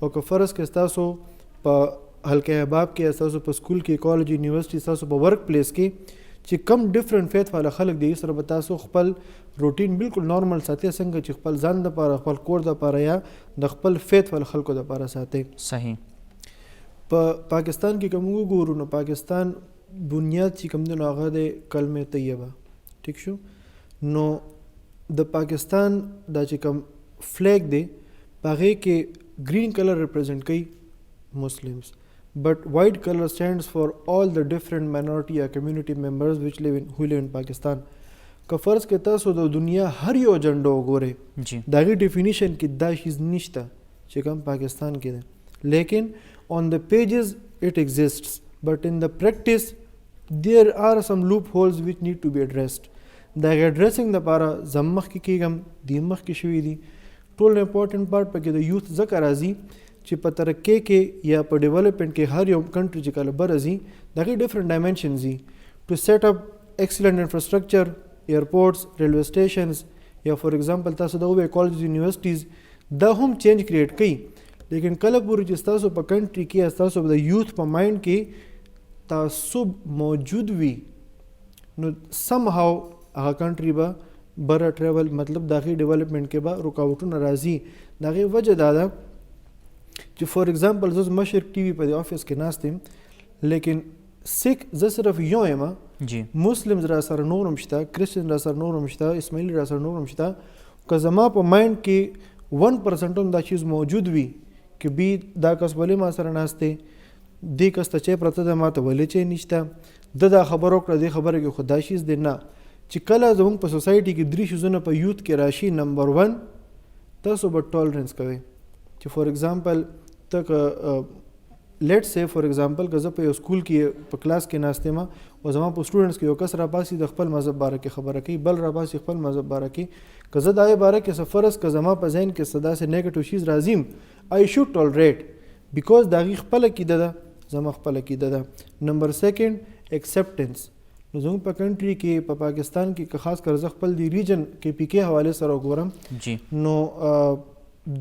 او که فرض کې ستاسو په حلقه احباب کې، ستاسو په سکول کې، کالج، یونیورسټي، ستاسو په ورک پلیس کې چې کم ډفرنٹ فیت والا خلک دی، سره به تاسو خپل روټین بالکل نارمل ساتئ، څنګه چې خپل ځان دپاره، خپل کور دپاره، یا د خپل فیت والا خلکو دپاره ساتئ. صحیح. په پاکستان کې که موږ وګورو نو پاکستان بنیاد چې کوم دی نو هغه دی کلمه طیبه. ٹھیک شو؟ نو د پاکستان دا چې کوم فلیگ دی په هغې کې گرین کلر ریپرزینٹ کوي مسلمس، بٹ وائٹ کلر اسٹینڈس فار آل دا ڈفرنٹ مائنورٹی یا کمیونٹی ممبرز وچ who live in پاکستان. که فرض کې تاسو د دنیا هر یو جنډو وګورئ، جی د هغې ډیفینیشن کې دا شیز نشته چې کوم پاکستان کې دی، لیکن on the pages it exists, but in the practice there are some loopholes which need to be addressed. دا ایډریسنګ دپاره زه مخکې کېږم، دی مخکې شوي دي. ټول امپورټنټ پارټ پکې د یوث ځکه راځي چې په ترقۍ کې یا په ډیولپمنټ کې هر یو کنټري چې کله بره ځي د هغې ډفرنٹ ډایمنشنز دي. ټو سیټ اپ ایکسلنٹ انفراسټرکچر، ایئرپورټس، ریلوے اسټیشنز، یا فار ایگزامپل تاسو دا ووایئ کالجز، یونیورسټیز، دا هم چینج کریټ کوي. لیکن کله پورې چې ستاسو په کنټري کې یا ستاسو د یوث په مایند کې تعصب موجود وي، نو سم هاو هغه کنټري به بره ټریول، مطلب د هغې ډیولپمنټ کې به رکاوټونه راځي. د هغې وجه دا ده چې فار ایگزامپل زه مشرق ټي وي په دې آفس کې ناست یم، لیکن سکھ زه صرف یو یم، جی مسلمز را سره نور هم شته، کرسچن را سره نور هم شته، اسماعیلي را سره نور هم شته. که زما په مایند کې 1% هم دا چیز موجود وي که بی دا کس ولې ما سره ناست دی، دې کس ته چای پرته ده، ما ته ولې چای نشته، ده دا خبره وکړه، دې خبره کې خو دا شیز دی نه. چې کله زموږ په سوسایټي کې درې شیزونه په یوث کې راشي، نمبر 1 تاسو به ټالرنس کوئ. چې فار ایگزامپل ته که لیټ سی فار ایگزامپل که زه په یو سکول کې په کلاس کې ناست یم او زما په سټوډنټس کې یو کس راپاسي د خپل مذهب باره کې خبره کوي، بل راپاسي خپل مذهب باره کې، که زه د هغې باره کې څه فرض که زما په ذهن کې څه داسې نیګیټیو شیز راځي، آی شوډ ټالریټ، بیکاز د هغې خپله عقیده ده، زما خپله عقیده ده. نمبر 2 ایکسپټنس. نو زموږ په کنټري کې په پاکستان کې که خاص کر زه خپل دی ریجن کې پی کې حوالې سره وګورم، جی نو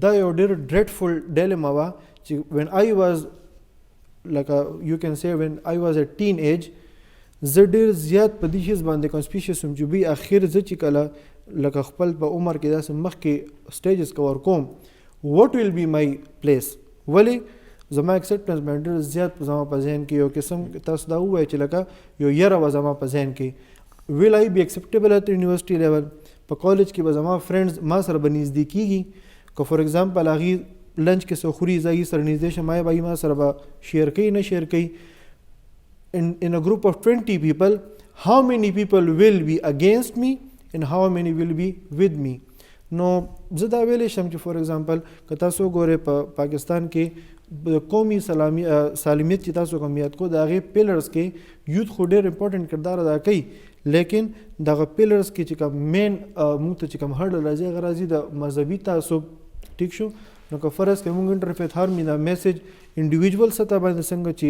دا یو ډېر ډریډفل ډیلما وه چې when I was like you can say when I was at teen age، زه ډېر زیات په دې شیز باندې کانسپیشیس وم چې بی اخر زه چې کله لکه خپل په عمر کې داسې مخکې سټیجز کور کوم، what will be my place. ولې زما ایکسپټنس باندې ډېر زیات زما په ذهن کې یو قسم تاسو دا ووایئ چې لکه یو یره وه زما په ذهن کې، ویل آی بی ایکسپټیبل ایٹ یونیورسټي لیول. په کالج کې به زما فرینډز ما سره به نږدې کېږي، که فار ایگزامپل هغې لنچ کې څه خوري، زه هغې سره نږدې شم، هغې به ما سره به شیر کوي نه شیر کوي. in a group of 20 people how many people will be against me and how many will be with me. نو زه دا ویلی شم چې فور ایگزامپل که تاسو ګورئ په پاکستان کې قومي سالمیت چې تاسو کوم یاد کو د هغې پیلرز کې یوت خو ډېر امپورټنټ کردار ادا کوي لیکن دغه پیلرز کې چې کوم مین موږ ته چې کوم هرډل راځي هغه راځي د مذهبي تعصب. ټیک شو. نو که فرض کړئ موږ انټرفیت هارموني دا میسج انډیویجول سطح باندې څنګه چې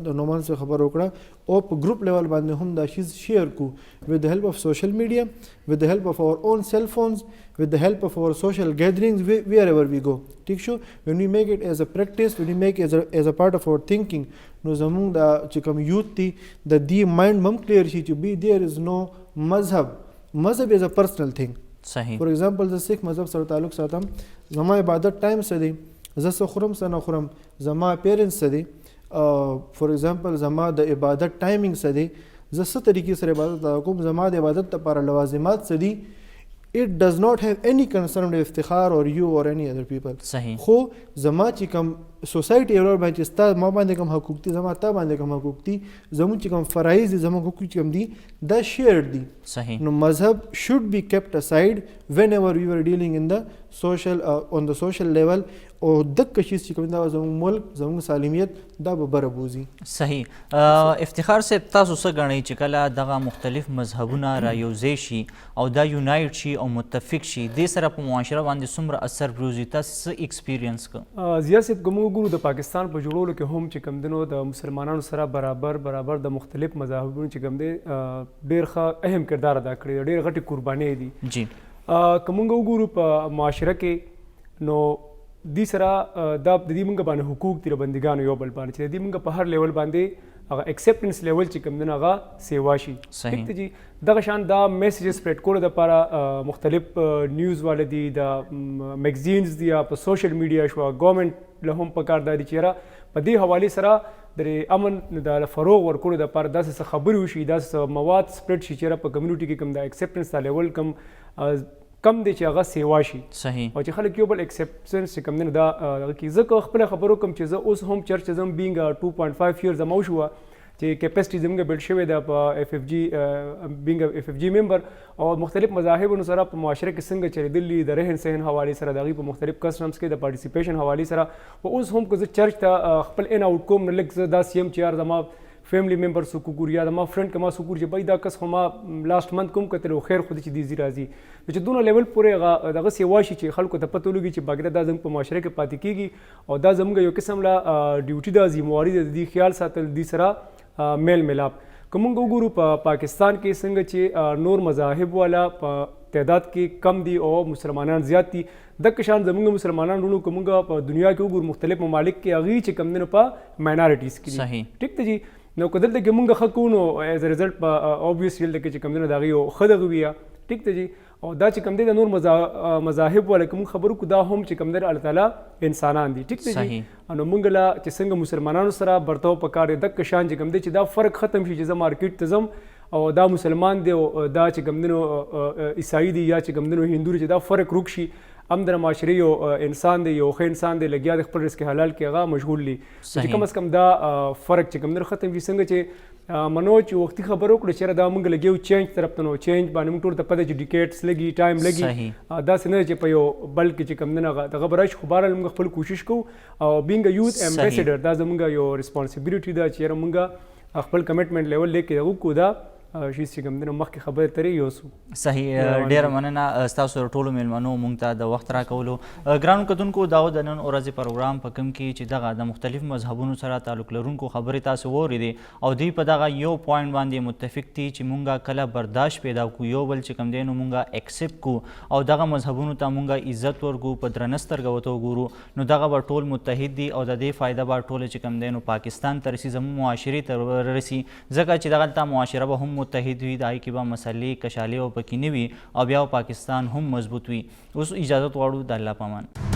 د نومان څخه خبر وکړه او په ګروپ لیول باندې هم دا شیز شیر کو with the help of social media, with the help of our own cell phones, with the help of our social gatherings wherever we go. ٹھیک شو. when we make it as a practice, when we make it as a part of our thinking, نو زموږ دا چې کوم یوت دي د دې مایند هم کلیر شي چې there is no مذهب is a personal thing. صحیح. فور ایگزامپل زه سیخ مذهب سره تعلق ساتم، زما عبادت ټایم څه دی، زه څه خورم څه نه خورم، زما پیرنټس څه دی، فور ایگزامپل زما د عبادت ټایمینګ څه دی، زه څه طریقې سره عبادت ادا کوم، زما د عبادت لپاره لوازمات څه دي. It does not have any concern with افتخار or you or any other people. صحیح. خو زما چې کوم سوسایټي ایرور باندې چې ستا ما باندې کوم حقوق دي، زما تا باندې کوم حقوق دي، زموږ چې کوم فرایض دي، زموږ حقوق چې کوم دي، دا شیرډ دي. صحیح. نو مذهب should be kept aside whenever we were dealing in the social on the social level. او دغه شی چې کوم دا زموږ ملک زموږ سالمیت دا به بره بوزي. صحیح. افتخار صاحب تاسو څه ګڼئ چې کله دغه مختلف مذهبونه رايوځای شي او دا یونایټ شي او متفق شي دې سره په معاشره باندې څومره اثر پروزي؟ تاسو څه ایکسپیرینس کړ؟ ضیا صاحب کوم وګورو د پاکستان په جوړولو کې هم چې کوم دنو د مسلمانانو سره برابر د مختلف مذاهبونو چې کوم دي ډېر ښه اهم کردار ادا کړی، ډېر غټي قربانۍ دي. جی. کوم وګورو په معاشره کې نو دې سره دا د دې موږ باندې حقوق دي بندګانو یو بل باندې چې دې موږ په هر لیول باندې هغه اکسپټنس لیول چې کوم دنه هغه سیوا شي. صحیح. ټیک دی. دغه شان دا میسیجز سپریډ کولو لپاره مختلف نیوز والے دي، د میگزینز دي، په سوشل میډیا شو، ګورنمنت له هم پکار دی چې په دې حواله سره د امن د فروغ ورکولو لپاره داسې خبرې وشي، داسې مواد سپریډ شي چې په کمیونټي کې کوم د اکسپټنس دا لیول کم دی چې هغه سیوا شي. صحیح. او چې خلک یو بل اکسپټنس چې کوم نه دا کې زه خپل خبرو کوم چې زه اوس هم چرچ زم بینګ 2.5 years زمو شو چې کیپاسټي زموږ بلډ شوې ده په اف اف جی بینګ اف اف جی ممبر او مختلف مذاهبونو سره په معاشره کې څنګه چلیدلي د رهن سهن حوالې سره د هغوی په مختلف کسټمز کې د پارټیسیپیشن حوالې سره. او اوس هم که زه چرچ ته خپل ان آوټ کوم نه لږ زه داسې یم چې یار زما فیملی ممبر سو کوګور یا د ما فرند که ما سو ګور چې بای دا کس خو ما لاست منت کوم کتل خیر خو دې چې دی راځي چې دونه لیول پورې دغه سیوا شي چې خلکو ته پته لګي چې باګره دا زموږ په معاشره کې پاتې کیږي او دا زموږ یو قسم لا ډیوټي دا ذمہواری د دې خیال ساتل دي سره میل ملاپ. که موږ وګورو په پاکستان کې څنګه چې نور مذاهب والا په تعداد کې کم دي او مسلمانان زیات دي، دغه شان زموږ مسلمانان ورونو که موږ په دنیا کې وګورو مختلف ممالک کې هغوی چې کم دي نو په ماینارټیز کې دي. صحیح. ټیک دی جی. نو که دلته کې مونږ ښه کوو نو ایز ا ریزلټ په اوبویسلی دلته کې چې کوم دی نو د هغې یو ښه دغه وي. ټیک دی جی. او دا چې کوم دی د نور مذاهب والا که مونږ خبرو کړو دا هم چې کوم دی الله تعالی انسانان دي. ټیک دی جی. نو مونږ له چې څنګه مسلمانانو سره برتاو پکار دی دغه شان چې کوم دی چې دا فرق ختم شي چې زه مارکیټ ته ځم او دا مسلمان دی او دا چې کوم دی نو عیسائی دی یا چې کوم دی نو هندو دی چې دا فرق روک شي. هم د معاشري یو انسان دی، یو ښه انسان دی، لګیا د خپل رزق حلال کې هغه مشغول دی. چې کم از کم دا فرق چې کوم دی ختم شي. څنګه چې منو چې وختي خبر وکړو چې دا موږ لګیو چینج طرف ته نو چینج باندې موږ ټول ته پته چې ډیکیټس لګي ټایم لګي داسې نه چې په یو بل کې چې کوم دی نه دغه به راشي. خو بهرحال موږ خپل کوشش کوو او بینګ یوت امبیسیډر دا زموږ یو ریسپانسیبیلیټي ده چې یاره موږ خپل کمیټمنټ لیول لیکې دغه کو دا شي چې کوم دی نو مخکې خبرې ترې یوسو. صحیح. ډېره مننه ستاسو ټولو میلمنو موږ ته د وخت راکولو. ګرانو کتونکو دا د نن ورځې پروګرام په کوم کې چې دغه د مختلف مذهبونو سره تعلق لرونکو خبرې تاسو واورېدې او دوی په دغه یو پوینټ باندې متفق دي چې مونږ کله برداشت پیدا کړو یو بل چې کوم دی نو مونږ اکسپټ کړو او دغه مذهبونو ته مونږ عزت ورکړو، په درنه سترګه ورته وګورو نو دغه به ټول متحد دي او د دې فایده به ټوله چې کوم دی نو پاکستان ته رسي، زموږ معاشرې ته رسي، ځکه چې دغلته معاشره به هم متحد وي، د هغې کې به مسلې کشالې او پکې نه وي او بیا پاکستان هم مضبوط وي. اوس اجازت غواړو. د الله په امان.